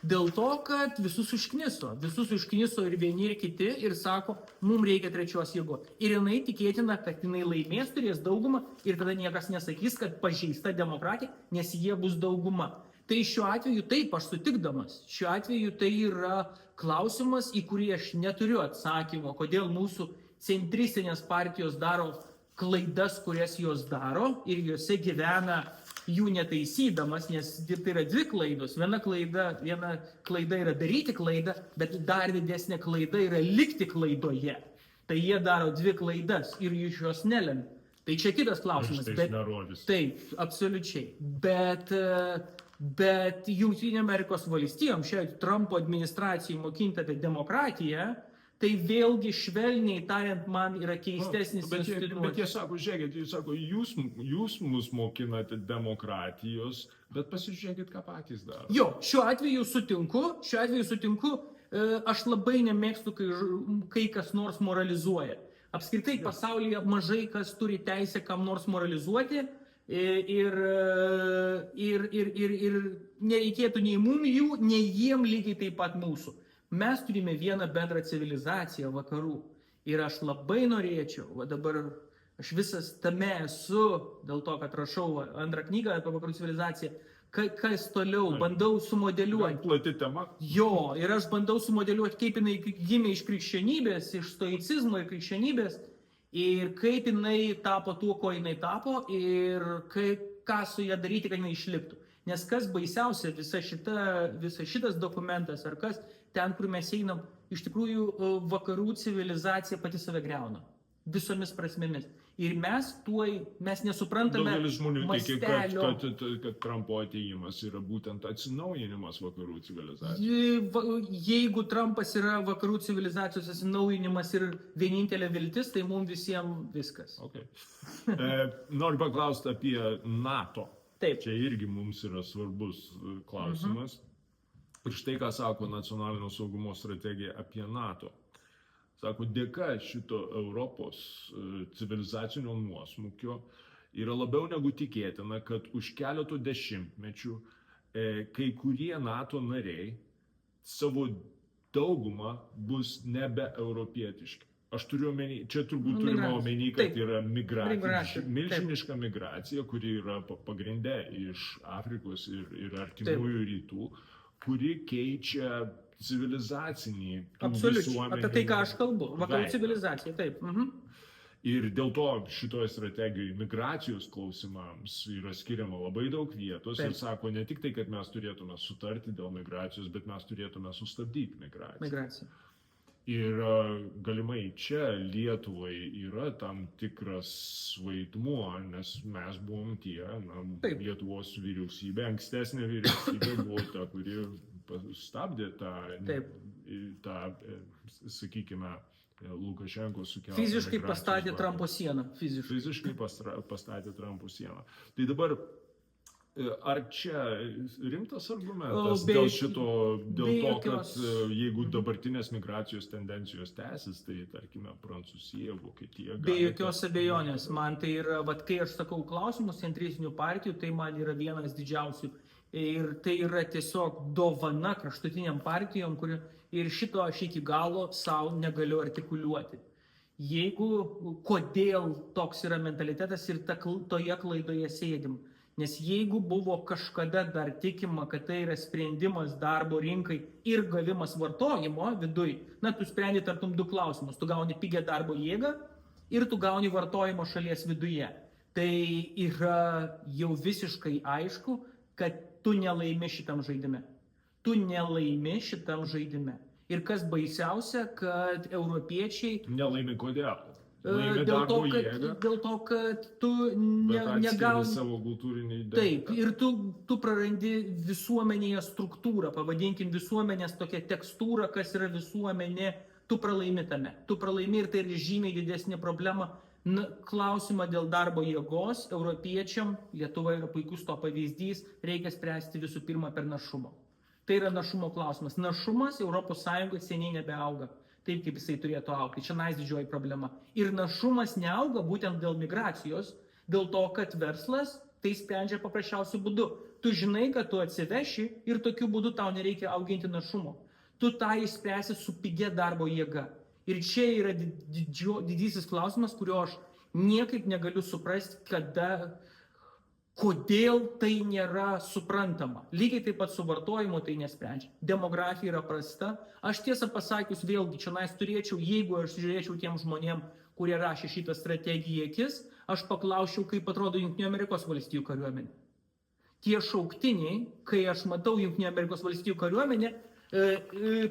Dėl to, kad visus užkniso ir vieni ir kiti ir sako, mums reikia trečios jėgos. Ir jinai tikėtina, kad jinai laimės, turės daugumą ir tada niekas nesakys, kad pažeista demokratija, nes jie bus dauguma. Tai šiuo atveju taip, aš sutikdamas, šiuo atveju tai yra klausimas, į kurį aš neturiu atsakymo, kodėl mūsų centristinės partijos daro klaidas, kurias jos daro ir jose gyvena jų netaisydamas, nes tai yra dvi klaidos. Viena klaida yra daryti klaidą, bet dar didesnė klaida yra likti klaidoje. Tai jie daro dvi klaidas ir iš jos nelemia. Tai čia kitas klausimas. Taip, absoliučiai. Bet Jungtinė Amerikos valstijoms, šiai Trumpo administracijai mokinti apie demokratiją, tai vėlgi švelniai tariant man yra keistesnis institutas. Bet jie sako, žiūrėkit, jūs mus mokinate demokratijos, bet pasižiūrėkit, ką patys daro. Jo, šiuo atveju sutinku, aš labai nemėgstu, kai kas nors moralizuoja. Apskritai pasaulyje mažai kas turi teisę kam nors moralizuoti ir nereikėtų nei jų, nei jiem lygiai taip pat mūsų. Mes turime vieną bendrą civilizaciją vakarų ir aš labai norėčiau, va dabar aš visas tame esu, dėl to, kad rašau antrą knygą apie vakarų civilizaciją, kas toliau, bandau sumodeliuoti. Plati tema. Jo, ir aš bandau sumodeliuoti, kaip jinai gimė iš krikščionybės, iš stoicizmo ir krikščionybės, ir kaip jinai tapo tuo, ko jinai tapo, ir ką su ją daryti, kad jinai išliktų. Nes kas baisiausia, visa šitas dokumentas, ar kas ten, kur mes einam, iš tikrųjų vakarų civilizacija pati save greuna. Visomis prasmėmis. Ir mes nesuprantame Daugelis žmonių mastelio. tiki, kad Trumpo atėjimas yra būtent atsinaujinimas vakarų civilizacijos. Jeigu Trumpas yra vakarų civilizacijos atsinaujinimas ir vienintelė viltis, tai mums visiems viskas. Okay. Noriu paklausti apie NATO. Taip. Čia irgi mums yra svarbus klausimas. Ir štai ką sako nacionalinio saugumo strategija apie NATO. Sako, dėka šito Europos civilizacinio nuosmukio yra labiau negu tikėtina, kad už keletų dešimtmečių kai kurie NATO nariai savo daugumą bus nebe europietiški. Aš turiu omeny, čia turbūt turime omeny, kad yra milžiniška migracija, kuri yra pagrinde iš Afrikos ir artimųjų rytų, kuri keičia civilizacinį Absoliučiai, apie tai, ką aš kalbu, vakarų civilizacija, taip. Ir dėl to šitoje strategijoje migracijos klausimams yra skiriama labai daug vietos ir sako ne tik tai, kad mes turėtume sutarti dėl migracijos, bet mes turėtume sustabdyti migraciją. Ir galimai čia Lietuvai yra tam tikras vaidmuo, nes mes buvom Lietuvos vyriausybė, ankstesnė vyriausybė buvo ta, kuri stabdė tą, sakykime, Lukašenkos sukeltą. Fiziškai pastatė Trumpo sieną. Fiziškai pastatė Trumpo sieną. Tai dabar, ar čia rimtas argumentas dėl to, kad jeigu dabartinės migracijos tendencijos tęsis, tai tarkime Prancūzija, Vokietija. Be jokios abejonės, man tai yra, kai aš sakau klausimus centristinių partijų, tai man yra vienas didžiausių. Ir tai yra tiesiog dovana kraštutiniam partijom, ir šito aš iki galo savo negaliu artikuliuoti. Kodėl toks yra mentalitetas ir toje klaidoje sėdim. Nes jeigu buvo kažkada dar tikima, kad tai yra sprendimas darbo rinkai ir gavimas vartojimo viduj, tu sprendi tartum du klausimus. Tu gauni pigią darbo jėgą ir tu gauni vartojimo šalies viduje. Tai yra jau visiškai aišku, kad tu nelaimi šitam žaidime. Ir kas baisiausia, kad europiečiai... Nelaimi kodėl? Dėl to, kad tu negauni savo kultūrinį identitetą. Taip, ir tu prarandi visuomenėje struktūrą, pavadinkim visuomenės tokią tekstūrą, kas yra visuomenė, tu pralaimi tame. Tu pralaimi ir tai yra žymiai didesnė problema. Klausimą dėl darbo jėgos europiečiam, Lietuva yra puikus to pavyzdys, reikia spręsti visų pirma per našumą. Tai yra našumo klausimas. Našumas ES seniai nebeauga taip, kaip jisai turėtų augti. Čia didžioji problema. Ir našumas neauga būtent dėl migracijos, dėl to, kad verslas tai sprendžia paprasčiausiu būdu. Tu žinai, kad tu atsiveši ir tokiu būdu tau nereikia auginti našumo. Tu tą išspręsi su pigia darbo jėga. Ir čia yra didysis klausimas, kurio aš niekaip negaliu suprasti, kodėl tai nėra suprantama. Lygiai taip pat su vartojimu tai nesprendžia. Demografija yra prasta. Aš tiesą pasakius vėlgi, čia turėčiau, jeigu aš žiūrėčiau tiem žmonėm, kurie rašė šitą strategiją akis, aš paklausčiau, kaip atrodo Jungtinių Amerikos valstijų kariuomenė. tie šauktiniai, kai aš matau Junktinių Amerikos valstijų kariuomenę,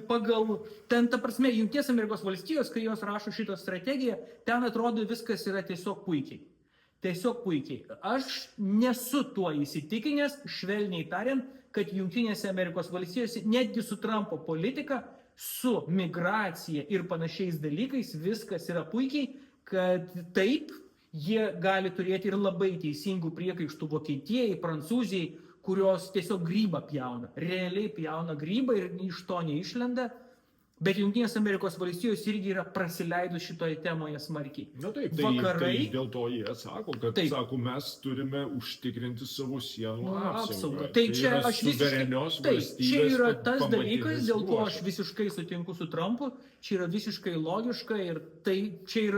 pagal, ten ta prasme, Junktinės Amerikos valstijos, kai jos rašo šitą strategiją, ten atrodo viskas yra tiesiog puikiai. Tiesiog puikiai. Aš nesu tuo įsitikinęs, švelniai tariant, kad Junktinėse Amerikos valstijose netgi su Trumpo politika, su migracija ir panašiais dalykais viskas yra puikiai, kad taip, jie gali turėti ir labai teisingų priekaištų Vokietijai, Prancūzijai, kurios tiesiog grybą pjauna, realiai pjauna grybą ir iš to neišlenda, bet Junktinės Amerikos valstijos irgi yra prasileidus šitoje temoje smarkiai. Na taip, tai dėl to jie sako, kad sako, mes turime užtikrinti savo sienų apsaugą. Tai čia aš suverenios valstybės. Čia yra tas dalykas, dėl ko aš visiškai sutinku su Trumpu, čia yra visiškai logiška ir tai čia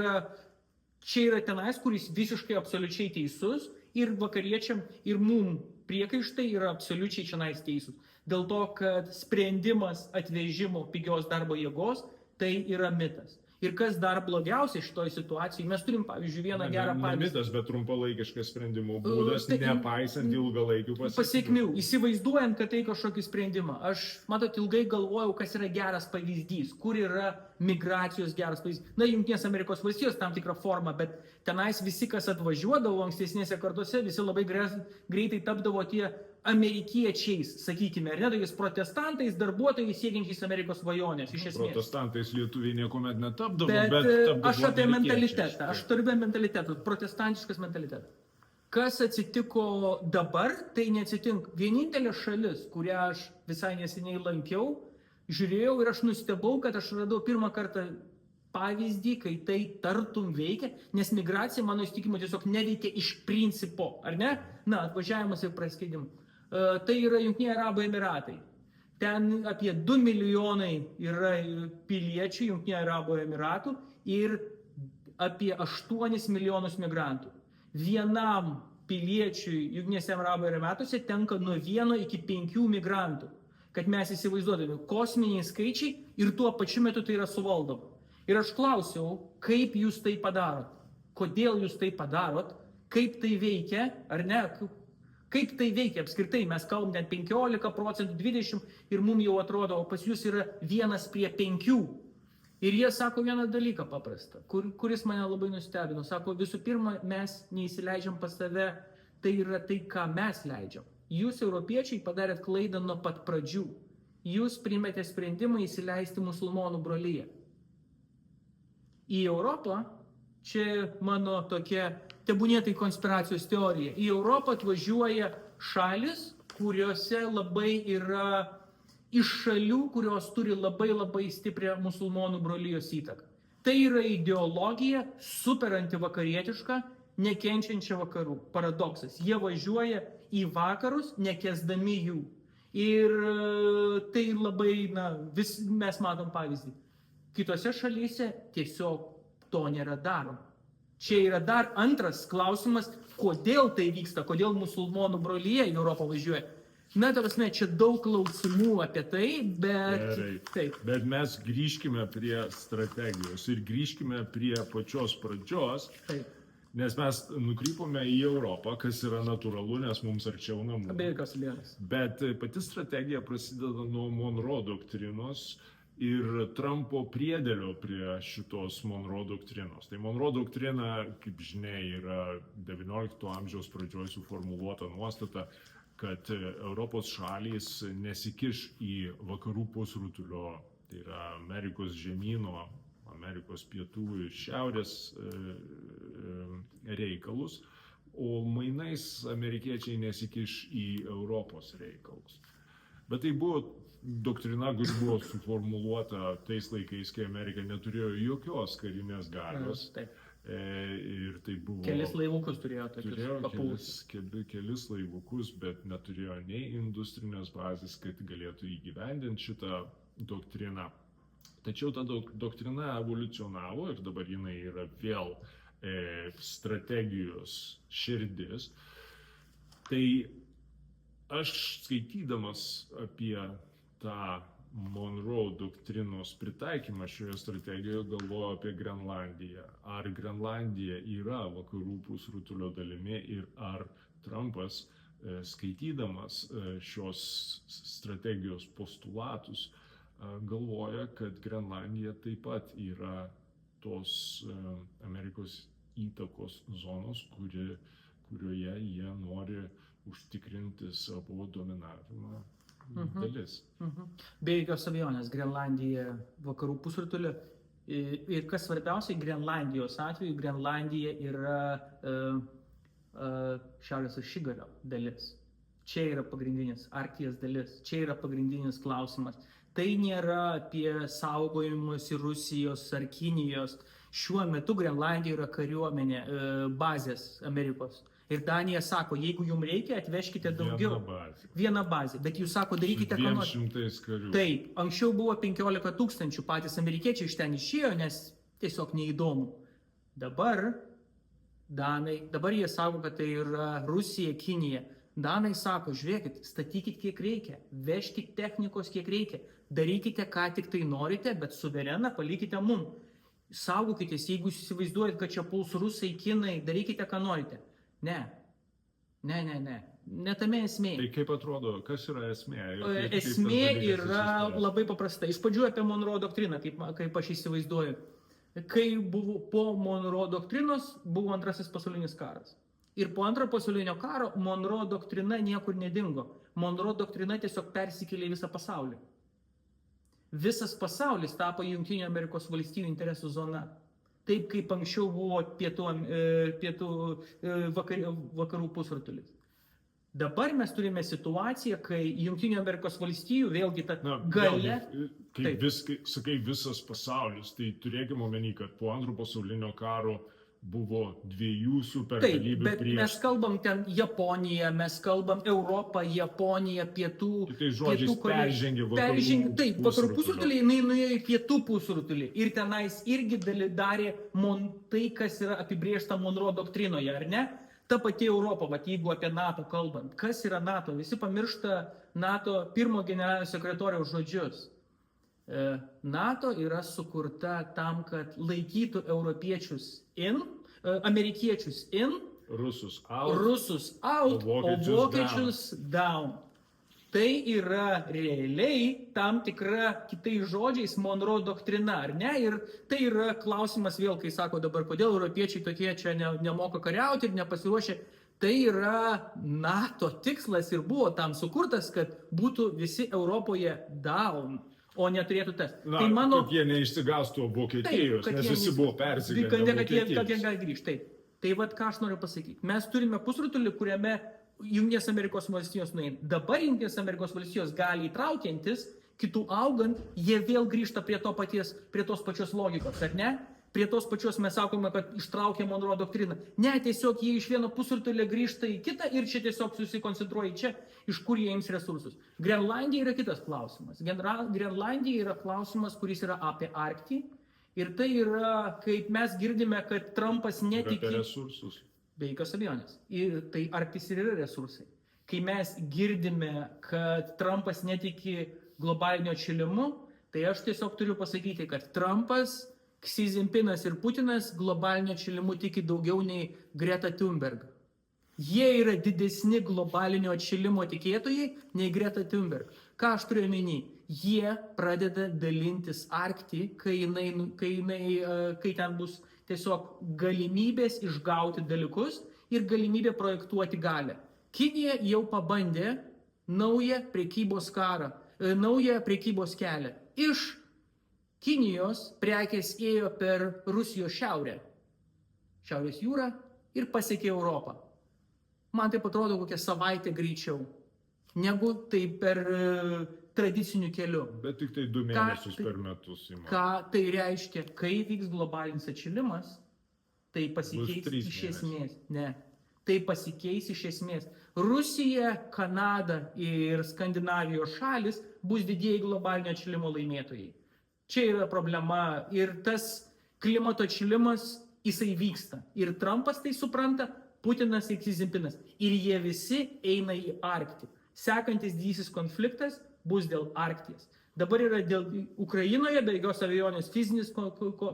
yra tenais, kuris visiškai absoliučiai teisus ir vakariečiam ir mum priekaištai yra absoliučiai čionais teisūs. Dėl to, kad sprendimas atvežimo pigios darbo jėgos tai yra mitas. Ir kas dar blogiausia šitoje situacijoje, mes turim, pavyzdžiui, vieną gerą pavyzdį. Ne mitas, bet trumpalaikiškas sprendimo būdas, nepaisant ilgalaikių pasiekmių. Įsivaizduojant, kad tai kažkokį sprendimą. Aš, matot, ilgai galvojau, kas yra geras pavyzdys, kur yra migracijos geras pavyzdys. Na, Junktinės Amerikos valstijos tam tikrą formą, bet tenais visi, kas atvažiuodavo ankstesnėse kartose, visi labai greitai tapdavo tie amerikiečiais, sakykime, ar ne, tokiais protestantais, darbuotojais siekiančiais Amerikos svajonės, iš esmės. Protestantais lietuviai niekuomet netapdavo, bet tapdavo aš apie mentalitetą, aš turiu apie mentalitetą, protestantiškas mentalitetas. Kas atsitiko dabar, tai neatsitinka. Vienintelė šalis, kurią aš visai neseniai lankiau, žiūrėjau ir aš nustebau, kad aš radau pirmą kartą pavyzdį, kai tai tartum veikia, nes migracija, mano įsitikimu, tiesiog neveikia iš principo, ar ne? Na, atvažiavimas ir praskėdimas. Tai yra Jungtiniai Arabų Emiratai. Ten apie 2 milijonai yra piliečių Jungtinių Arabų Emiratų ir apie 8 milijonus migrantų. Vienam piliečiui Jungtinėse Arabų Emiratuose tenka nuo 1 iki 5 migrantų. Kad mes įsivaizduodami kosminiai skaičiai ir tuo pačiu metu tai yra suvaldoma. Ir aš klausiau, kaip jūs tai padarot? Kodėl jūs tai padarot? Kaip tai veikia, ar ne? Kaip tai veikia apskritai? Mes kalbam net 15%, 20% ir mums jau atrodo, o pas jūs yra 1:5. Ir jie sako vieną dalyką paprastą, kuris mane labai nustebino. Sako, visų pirma, mes neįsileidžiam pas save, tai yra tai, ką mes leidžiam. Jūs, europiečiai, padarėt klaidą nuo pat pradžių. Jūs primetė sprendimą įsileisti musulmonų brolyje. Į Europą, čia mano tokia, tebūnie tai konspiracijos teorija, į Europą atvažiuoja šalis, kuriuose labai yra iš šalių, kurios turi labai stiprią musulmonų brolijos įtaką. Tai yra ideologija super antivakarietiška, nekenčiančia vakarų. Paradoksas. Jie važiuoja į vakarus, nekęsdami jų. Ir tai labai, mes matom pavyzdį. Kitose šalyse tiesiog to nėra daroma. Čia yra dar antras klausimas, kodėl tai vyksta, kodėl musulmonų brolyje į Europą važiuoja. Na, ta prasme, čia daug klausimų apie tai, bet... Taip. Bet mes grįžkime prie strategijos ir grįžkime prie pačios pradžios, nes mes nukrypome į Europą, kas yra natūralu, nes mums arčiau namų. Be jokios abejonės. Bet pati strategija prasideda nuo Monroe doktrinos ir Trumpo priedėlio prie šitos Monroe doktrinos. Tai Monroe doktrina, kaip žinia, yra 19 amžiaus pradžioje suformuluota nuostata, kad Europos šalys nesikiš į vakarų pusrutulio, tai yra Amerikos žemyno, Amerikos pietų ir šiaurės reikalus, o mainais amerikiečiai nesikiš į Europos reikalus. Bet tai buvo doktrina, kuri buvo suformuluota tais laikais, kai Amerika neturėjo jokios karinės galios. Ir tai buvo... Kelis laivukus turėjo tokius. Kelis laivukus, bet neturėjo nei industrinės bazės, kad galėtų įgyvendinti šitą doktriną. Tačiau ta doktrina evoliucionavo ir dabar jinai yra vėl strategijos širdis. Tai aš skaitydamas apie tą Monroe doktrinos pritaikymą šioje strategijoje galvoju apie Grenlandiją. Ar Grenlandija yra vakarų pusrutulio dalimi ir ar Trumpas skaitydamas šios strategijos postulatus, galvoja, kad Grenlandija taip pat yra tos Amerikos įtakos zonos, kurioje jie nori užtikrinti savo dominavimą dalis. Be jokios abejonės, Grenlandija vakarų pusrutulio ir kas svarbiausia, Grenlandijos atveju, Grenlandija yra Šiaurės ašigalio dalis. Čia yra pagrindinis Arkties dalis, čia yra pagrindinis klausimas. Tai nėra apie saugojimus Rusijos ar Kinijos. Šiuo metu Grenlandija yra kariuomenė, bazės Amerikos. Ir Danija sako, jeigu jums reikia, atvežkite daugiau. Viena bazė. Bet jūs sako, darykite ką nors. 200 karių. Taip, anksčiau buvo 15 000, patys amerikiečiai iš ten išėjo, nes tiesiog neįdomu. Dabar jie sako, kad tai yra Rusija, Kinija. Danai sako, žiūrėkit, statykit kiek reikia, vežkit technikos kiek reikia, darykite ką tik tai norite, bet suvereną palikite mum. Saugokitės, jeigu jūs įsivaizduojat, kad čia puls rusai, kinai, darykite ką norite. Ne tame esmė. Tai kaip atrodo, kas yra esmė? Esmė yra labai paprasta. Iš pradžių apie Monroe doktriną, kaip aš įsivaizduoju. Kai buvo po Monroe doktrinos, buvo Antrasis pasaulinis karas. Ir po Antrojo pasaulinio karo Monroe doktrina niekur nedingo. Monroe doktrina tiesiog persikėlė į visą pasaulį. Visas pasaulis tapo Jungtinių Amerikos valstijų interesų zona. Taip kaip anksčiau buvo vakarų pusrutulis. Dabar mes turime situaciją, kai Jungtinių Amerikos valstijų vėlgi ta galia. Sakai visas pasaulis, tai turėkime omeny, kad po Antrojo pasaulinio karo buvo dviejų supergalybių prieš. Bet mes kalbam ten Japoniją, mes kalbam Europą, Japoniją, pietų. Tai žodžiais peržengė vakarų. Taip, vakarų pusrutulį, jinai nuėjo į pietų pusrutulį. Ir tenais irgi darė tai, kas yra apibrėžta Monroe doktrinoje, ar ne? Ta pati Europa, jeigu apie NATO kalbant. Kas yra NATO? Visi pamiršta NATO pirmo generalinio sekretoriaus žodžius. NATO yra sukurta tam, kad laikytų europiečius amerikiečius Rusus out, o vokiečius down. Tai yra realiai tam tikra, kitais žodžiais, Monroe doktrina, ar ne? Ir tai yra klausimas vėl, kai sako dabar, kodėl europiečiai tokie čia nemoka kariauti ir nepasiruošę. Tai yra NATO tikslas ir buvo tam sukurtas, kad būtų visi Europoje down, o neturėtų tas. Tai kad jie neišsigastų Vokietijos, nes visi buvo persigandę Vokietijos. Kad jie gali grįžti. Tai vat ką aš noriu pasakyti. Mes turime pusrutulį, kuriame Jungtinės Amerikos valstijos nueina. Dabar Jungtinės Amerikos valstijos gali įtraukiantis, kitų augant, jie vėl grįžta prie tos pačios logikos, ar ne? Prie tos pačios mes sakome, kad ištraukė Monroe doktriną. Ne, tiesiog jie iš vieno pusrutulio grįžta į kitą ir čia tiesiog susikoncentruoja čia, iš kur jie ims resursus. Grenlandija yra kitas klausimas. Grenlandija yra klausimas, kuris yra apie Arktį. Ir tai yra, kaip mes girdime, kad Trumpas netiki... Apie resursus. Be jokios abejonės. Ir tai Arktis ir yra resursai. Kai mes girdime, kad Trumpas netiki globalinio atšilimu, tai aš tiesiog turiu pasakyti, kad Trumpas, Xi Jinpingas ir Putinas globalinio atšilimu tiki daugiau nei Greta Thunberg. Jie yra didesni globalinio atšilimo tikėtojai nei Greta Thunberg. Ką aš turiu omeny? Jie pradeda dalintis Arktį, kai ten bus tiesiog galimybės išgauti dalykus ir galimybė projektuoti galią. Kinija jau pabandė naują prekybos kelią. Iš Kinijos prekės ėjo per Rusijos Šiaurės jūrą ir pasiekė Europą. Man taip atrodo kokią savaitę greičiau, negu tai per tradiciniu keliu. Bet tik tai 2 mėnesius per metus. Ką tai reiškia? Kai vyks globalinis atšilimas, tai pasikeis iš esmės. Ne. Tai pasikeis iš esmės. Rusija, Kanada ir Skandinavijos šalis bus didieji globalinio atšilimo laimėtojai. Čia yra problema ir tas klimato atšilimas, jisai vyksta. Ir Trumpas tai supranta, Putinas ir Xi Jinpingas. Ir jie visi eina į Arktį. Sekantis didysis konfliktas bus dėl Arkties. Dabar yra dėl Ukrainoje, be jokios abejonės fizinis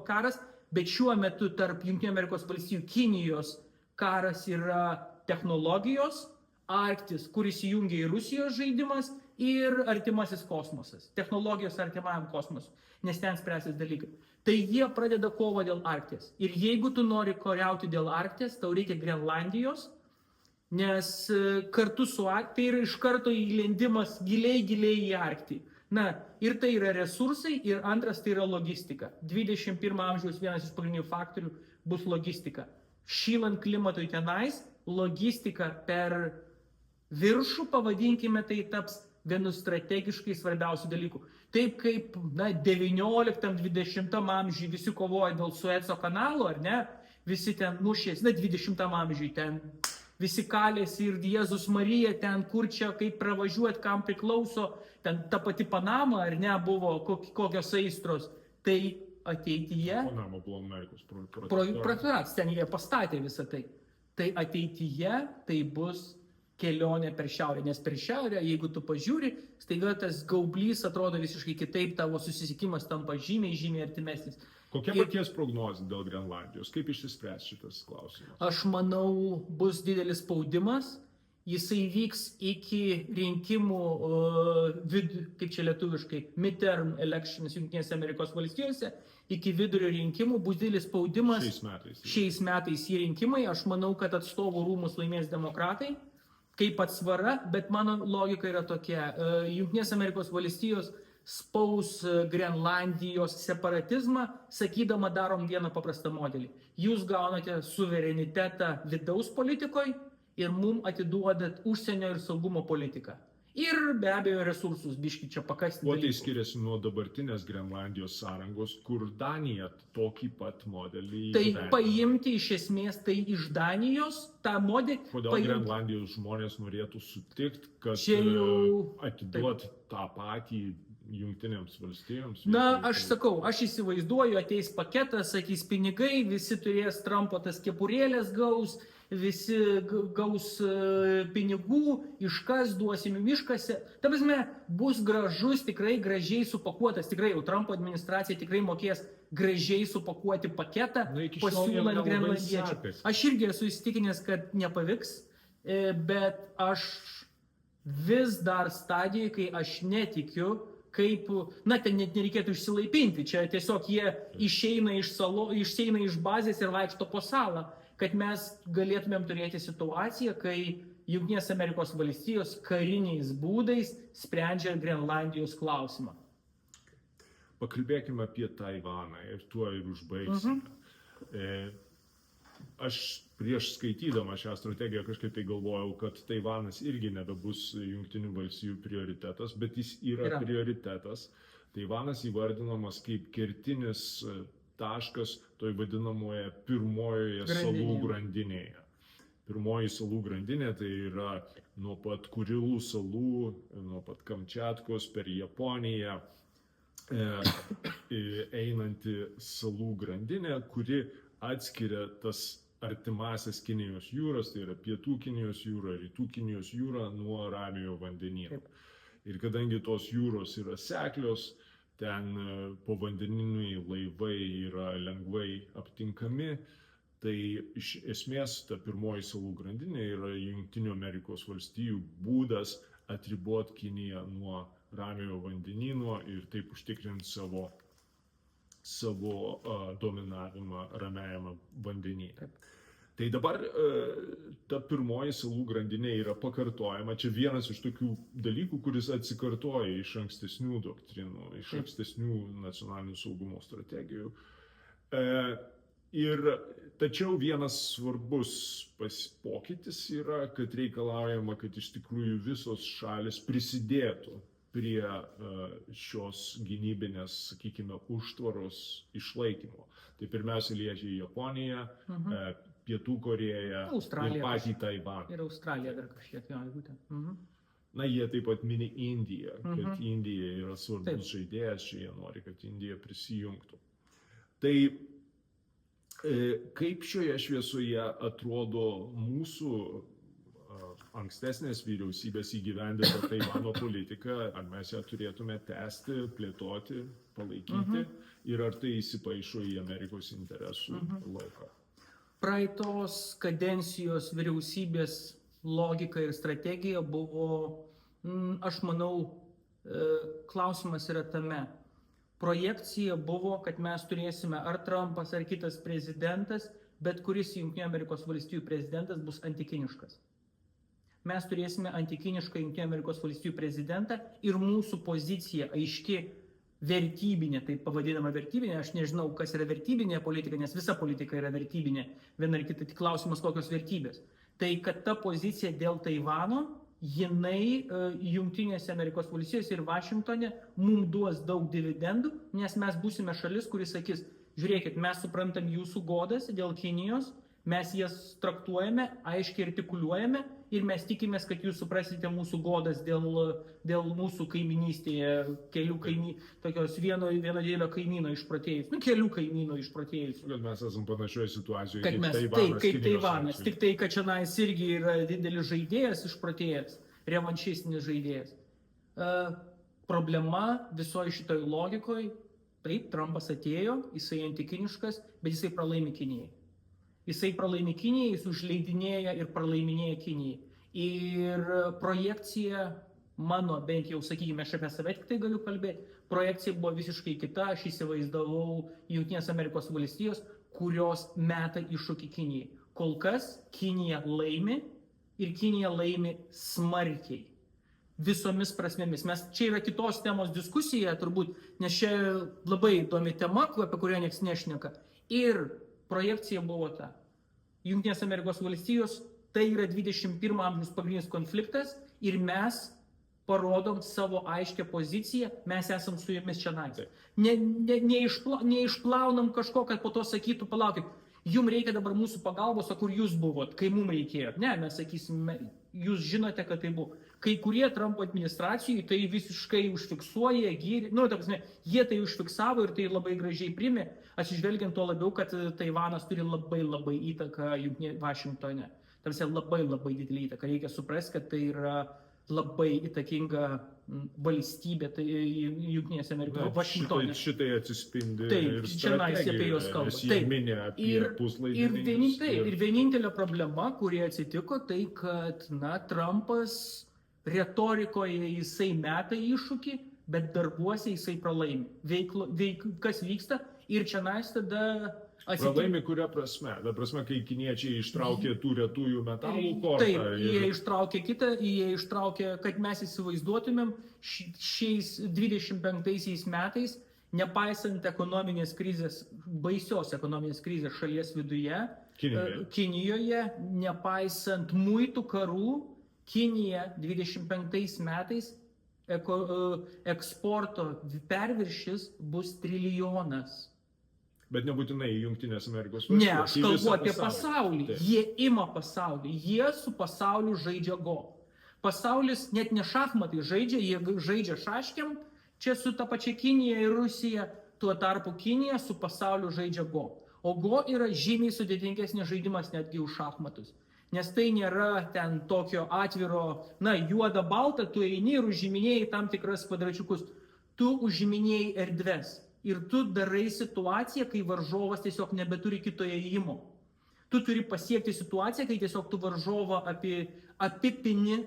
karas, bet šiuo metu tarp Jungtinių Amerikos valstijų Kinijos karas yra technologijos, Arktis, kuris įjungia į Rusijos žaidimas ir artimasis kosmosas, technologijos artimajam kosmosui, nes ten spręsis dalykai. Tai jie pradeda kovą dėl Arkties. Ir jeigu tu nori kariauti dėl Arkties, tau reikia Grenlandijos, nes kartu su tai yra iš karto įlendimas giliai į Arktį. Na, ir tai yra resursai, ir antras tai yra logistika. 21 amžiaus vienas iš pagrindinių faktorių bus logistika. Šylant klimatui tenais, logistika per viršų, pavadinkime, tai taps vienu strategiškai svarbiausių dalykų. Taip kaip 19-20 amžiui visi kovoja dėl Sueco kanalo, ar ne? Visi ten mušės, 20 amžiui ten visi kalėsi ir Jėzus Marija ten, kur čia, kaip pravažiuoti, kam priklauso, ten ta pati Panama, ar ne, buvo kokios aistros. Tai ateityje... Panama buvo Amerikos protektoratas, ten jie pastatė visą tai. Tai ateityje tai bus kelionė per šiaurę, nes per šiaurę, jeigu tu pažiūri, staiga tas gaublys atrodo visiškai kitaip, tavo susisiekimas tampa žymiai artimesnis. Kokia paties prognozė dėl Grenlandijos? Kaip išsispręs šitas klausimas? Aš manau, bus didelis spaudimas, jisai vyks iki rinkimų, kaip čia lietuviškai, midterm elections Jungtinėse Amerikos valstijose, iki vidurio rinkimų bus didelis spaudimas. Šiais metais į rinkimai, aš manau, kad atstovų rūmus laimės demokratai, kaip atsvara, bet mano logika yra tokia, Jungtinės Amerikos valstijos spaus Grenlandijos separatizmą, sakydama darom vieną paprastą modelį. Jūs gaunate suverenitetą vidaus politikoje ir mum atiduodat užsienio ir saugumo politiką. Ir be abejo resursus, biški čia pakasti. Kuo tai skiriasi nuo dabartinės Grenlandijos sąrangos, kur Danija tokį pat modelį... Tai paimti iš esmės tai iš Danijos tą modelį... Kodėl Grenlandijos žmonės norėtų sutikti, kad atiduot tą patį Jungtinėms valstijoms? Na, aš sakau, aš įsivaizduoju, ateis paketas, sakys pinigai, visi turės Trumpo tas kepurėlės gaus, visi gaus pinigų, iškas, duosim miškase. Ta prasme, bus gražus, tikrai gražiai supakuotas, tikrai jau Trumpo administracija tikrai mokės gražiai supakuoti paketą, pasiūlant grenlandiečių. Aš irgi esu įsitikinęs, kad nepavyks, bet aš vis dar stadijoje, kai aš netikiu, kaip, na, ten net nereikėtų išsilaipinti, čia tiesiog jie išeina iš bazės ir vaikšto po salą, kad mes galėtumėm turėti situaciją, kai Jungtinės Amerikos valstijos kariniais būdais sprendžia Grenlandijos klausimą. Pakalbėkime apie Taivaną ir tuo ir užbaigsime. Aš prieš skaitydama šią strategiją kažkaip tai galvojau, kad Taivanas irgi nebebus Jungtinių valstijų prioritetas, bet jis yra prioritetas. Taivanas įvardinamas kaip kertinis taškas toj vadinamoje pirmojoje salų grandinėje. Pirmoji salų grandinė tai yra nuo pat Kurilų salų, nuo pat Kamčiatkos per Japoniją einanti salų grandinė, kuri atskiria tas artimasias Kinijos jūras, tai yra pietų Kinijos jūra, rytų Kinijos jūra nuo Ramiojo vandenyno. Ir kadangi tos jūros yra seklios, ten povandeniniai laivai yra lengvai aptinkami, tai iš esmės ta pirmoji salų grandinė yra Jungtinių Amerikos valstijų būdas atriboti Kiniją nuo Ramiojo vandenyno ir taip užtikrinti savo dominavimą Ramiajame vandenyne. Tai dabar ta pirmoji salų grandinė yra pakartojama. Čia vienas iš tokių dalykų, kuris atsikartoja iš ankstesnių doktrinų, iš ankstesnių nacionalinių saugumo strategijų. Tačiau vienas svarbus pokytis yra, kad reikalaujama, kad iš tikrųjų visos šalis prisidėtų prie šios gynybinės, sakykime, užtvaros išlaikymo. Tai pirmiausia liečia Japoniją, Pietų Korėją ir patį Taivaną. Ir Australija dar kažkiek, būtent. Na, jie taip pat mini Indiją, kad Indija yra svarbus žaidėjas, čia jie nori, kad Indija prisijungtų. Tai kaip šioje šviesoje atrodo mūsų ankstesnės vyriausybės įgyvendinta Taivano politika, ar mes ją turėtume tęsti, plėtoti, palaikyti ir ar tai įsipaišo į Amerikos interesų lauką? Praeitos kadencijos vyriausybės logika ir strategija buvo, aš manau, klausimas yra tame. Projekcija buvo, kad mes turėsime ar Trumpas, ar kitas prezidentas, bet kuris Junktinių Amerikos valstijų prezidentas bus antikiniškas. Mes turėsime antikinišką Junktinių Amerikos valstijų prezidentą ir mūsų pozicija aiški vertybinė, taip pavadinama vertybinė, aš nežinau, kas yra vertybinė politika, nes visa politika yra vertybinė, viena ar kita, tik klausimas kokios vertybės. Tai kad ta pozicija dėl Taivano, jinai Jungtinėse Amerikos valstijose ir Vašingtone mums duos daug dividendų, nes mes būsime šalis, kuris sakys, žiūrėkit, mes suprantam jūsų godas dėl Kinijos, mes jas traktuojame, aiškiai artikuliuojame ir mes tikimės, kad jūs suprasite mūsų godas dėl mūsų kaiminystėje, tokios vieno didelio kaimyno išprotėjus, kelių kaimynų išprotėjus. Kad mes esame panašioje situacijoje kad mes taip, kaip Taivanas, tik tai, kad čionais irgi yra didelis žaidėjas išprotėjęs, revanšistinis žaidėjas. Problema visoje šitoj logikoje, taip, Trumpas atėjo, jisai antikiniškas, bet jisai pralaimi Kinijai. Jisai pralaimi Kinijai, jis užleidinėja ir pralaiminėja Kinijai. Ir projekcija mano, bent jau, sakykime, aš apie save tik tai galiu kalbėti, projekcija buvo visiškai kita, aš įsivaizdavau Jungtinės Amerikos valstijos, kurios meta iššūkį Kinijai. Kol kas Kinija laimi ir Kinija laimi smarkiai. Visomis prasmėmis. Čia yra kitos temos diskusija turbūt, nes čia labai įdomi tema, apie kurią nieks nešneka. Ir projekcija buvo ta. Jungtinės Amerikos valstijos tai yra 21 amžiaus pagrindinis konfliktas ir mes parodom savo aiškę poziciją, mes esam su jumis čionais. Neišplaunam kažko, kad po to sakytų, palaukit, jums reikia dabar mūsų pagalbos, o kur jūs buvot, kai mums reikėjo. Ne, mes sakysime, jūs žinote, kad tai buvo. Kai kurie Trumpo administracijai tai visiškai užfiksuoja, jie tai užfiksavo ir tai labai gražiai primė, atsižvelgiant tuo labiau, kad Taivanas turi labai įtaką Vašingtone. Tarsi labai didelį įtaką. Reikia suprasti, kad tai yra labai įtakinga valstybė, tai Jungtinėse Amerikos Vašingtone. Šitai atsispindi ir strategijoje, jie minė apie puslaidininkus. Ir vienintelė problema, kurie atsitiko, tai kad Trumpas retorikoje jisai meta iššūkį, bet darbuose jisai pralaimi. Kas vyksta ir čionais tada pralaimi kuria prasme? Ta prasme, kai kiniečiai ištraukė tų retųjų metalų kortą. Taip, jie ištraukė kitą, jie ištraukė, kad mes įsivaizduotumėm šiais 25 metais, nepaisant ekonominės krizės, baisios ekonominės krizės šalies viduje, Kinijoje, nepaisant muitų karų, Kinija 25 metais eksporto perviršis bus trilijonas. Bet nebūtinai Jungtinės Amerikos valstijos. Ne, aš kalbu apie pasaulį. Taip. Jie ima pasaulį. Jie su pasauliu žaidžia go. Pasaulis net ne šachmatai žaidžia, jie žaidžia šaškiam. Čia su ta pačia Kinija ir Rusija. Tuo tarpu Kinija su pasauliu žaidžia go. O go yra žymiai sudėtingesnis žaidimas netgi už šachmatus. Nes tai nėra ten tokio atviro, juoda balta, tu eini ir užiminėjai tam tikras kvadračiukus. Tu užiminėjai erdves. Ir tu darai situaciją, kai varžovas tiesiog nebeturi kito ėjimo. Tu turi pasiekti situaciją, kai tiesiog tu varžovą apipini,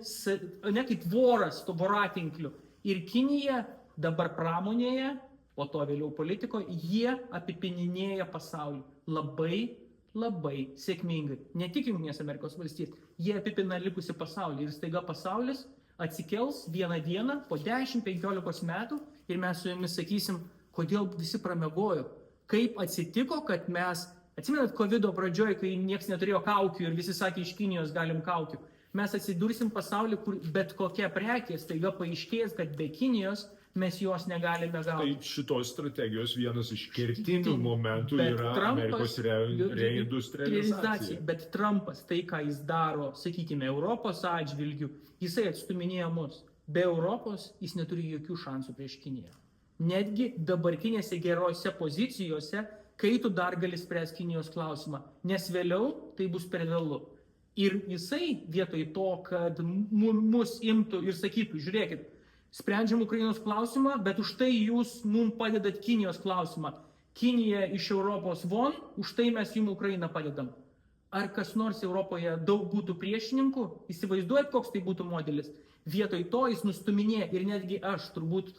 ne kaip voras, to voratinkliu. Ir Kinija dabar pramonėje, po to vėliau politikoje, jie apipininėja pasaulį. Labai sėkmingai. Ne tik Jungtinės Amerikos valstijos, jie apipina likusi pasaulį. Ir staiga pasaulis atsikels vieną dieną po 10-15 metų ir mes su jumis sakysim, kodėl visi pramiegojo. Kaip atsitiko, kad mes, atsimenat, COVID pradžioje, kai nieks neturėjo kaukių ir visi sakė, iš Kinijos galim kaukių. Mes atsidursim pasaulį, kur bet kokia prekė staiga paaiškės, kad be Kinijos mes jos negalime gauti. Tai šitos strategijos vienas iš kertinių momentų yra Amerikos reindustrializacija. Bet Trumpas, tai ką jis daro, sakykime, Europos atžvilgių, jisai atstuminėja mus. Be Europos jis neturi jokių šansų prieš Kiniją. Netgi dabartinėse gerose pozicijose, kai tu dar gali spręsti Kinijos klausimą, nes vėliau tai bus per vėlu. Ir jisai vietoj to, kad mus imtų ir sakytų, žiūrėkit, sprendžiam Ukrainos klausimą, bet už tai jūs mums padedat Kinijos klausimą. Kinija iš Europos von, už tai mes jums Ukrainą padedam. ar kas nors Europoje daug būtų priešininkų, įsivaizduojat, koks tai būtų modelis. Vietoj to jis nustuminėja ir netgi aš, turbūt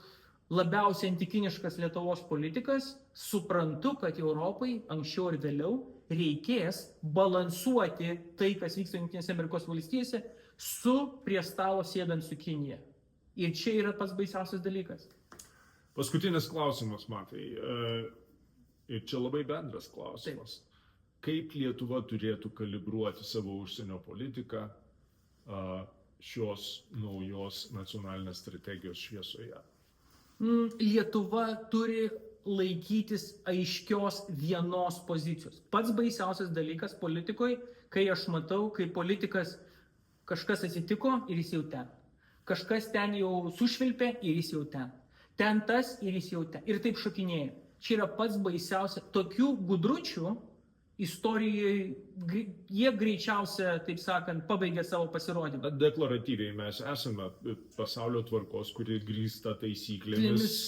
labiausiai antikiniškas Lietuvos politikas, suprantu, kad Europai anksčiau ir vėliau reikės balansuoti tai, kas vyksta Jungtinėse Amerikos valstijose, su prie stalo sėdant su Kinija. Ir čia yra pats baisiausias dalykas. Paskutinis klausimas, Matai. Ir čia labai bendras klausimas. Kaip Lietuva turėtų kalibruoti savo užsienio politiką šios naujos nacionalinės strategijos šviesoje? Lietuva turi laikytis aiškios vienos pozicijos. Pats baisiausias dalykas politikoje, kai aš matau, kai politikas kažkas atsitiko ir jis jau ten. Kažkas ten jau sušvilpė ir jis jau ten. Ten tas ir jis jau ten. Ir taip šokinėja. Čia yra pats baisiausia. Tokių gudručių istorijoje jie greičiausia, taip sakant, pabaigė savo pasirodymą. Deklaratyviai mes esame pasaulio tvarkos, kuri grįsta taisyklėmis.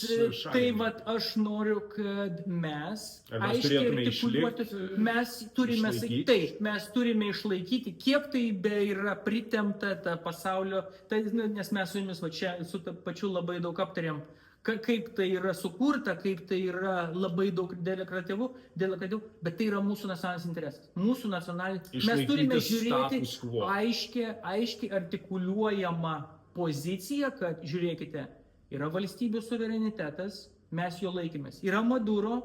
Tai vat aš noriu, kad mes aiškiai artikuliuoti, mes turime sakyti, taip, mes turime išlaikyti, kiek tai be yra pritemta ta pasaulio, tai, nes mes su jumis va čia su pačiu labai daug aptarėm, kaip tai yra sukurta, kaip tai yra labai daug deklaratyvų, bet tai yra mūsų nacionalinis interesas. Mūsų nacionalinis. Mes turime žiūrėti aiškiai artikuliuojamą poziciją, kad žiūrėkite, yra valstybių suverenitetas, mes jo laikymės. Yra Maduro,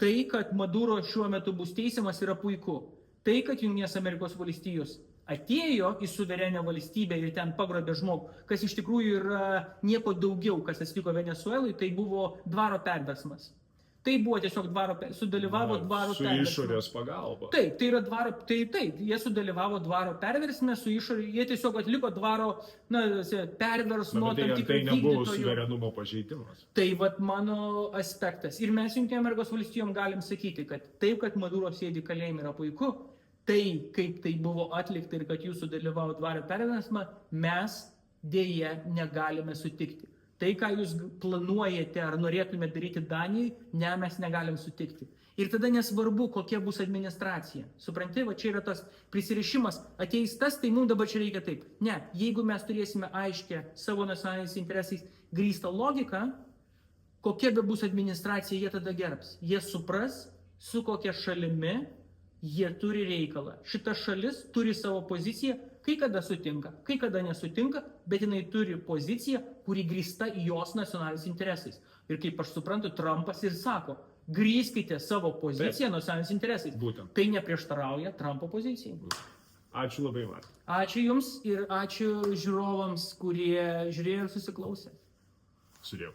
tai, kad Maduro šiuo metu bus teisiamas, yra puiku. Tai, kad Jungtinės Amerikos valstijos atėjo į suverenę valstybę ir ten pagrobė žmogų, kas iš tikrųjų yra nieko daugiau, kas atsitiko Venezuelai, tai buvo dvaro perversmas. Tai buvo tiesiog sudalyvavo dvaro perversme. Su išorės pagalba. Taip, tai yra dvaro, taip, jie sudalyvavo dvaro perversme, su išorė, jie tiesiog atliko dvaro perversmo tam tikrų tai nebuvo vykdytojų. suverenumo pažeidimas. Tai vat mano aspektas. Ir mes Jungtinėm Amerikos valstijom galim sakyti, kad taip, kad Maduro sėdi kalėjime yra puiku, tai, kaip tai buvo atlikta ir kad jūs sudalyvavo dvaro perversmą, mes dėja negalime sutikti. Tai, ką jūs planuojate ar norėtumėte daryti Danijai, ne, mes negalim sutikti. Ir tada nesvarbu, kokia bus administracija. Supranti, va čia yra tas prisirišimas. Ateis tas, tai mums dabar čia reikia taip. Ne, jeigu mes turėsime aiškę savo nacionaliniais interesais grįstą logiką, kokia be bus administracija, jie tada gerbs. Jie supras, su kokia šalimi jie turi reikalą. Šita šalis turi savo poziciją, kai kada sutinka, kai kada nesutinka, bet jinai turi poziciją, kuri grįsta į jos nacionaliniais interesais. Ir kaip aš suprantu, Trumpas ir sako, grįskite savo poziciją nacionaliniais interesais. Būtent. Tai neprieštarauja Trumpo pozicijai. Ačiū labai, Matai. Ačiū Jums ir ačiū žiūrovams, kurie žiūrėjo ir susiklausė. Sudėjau.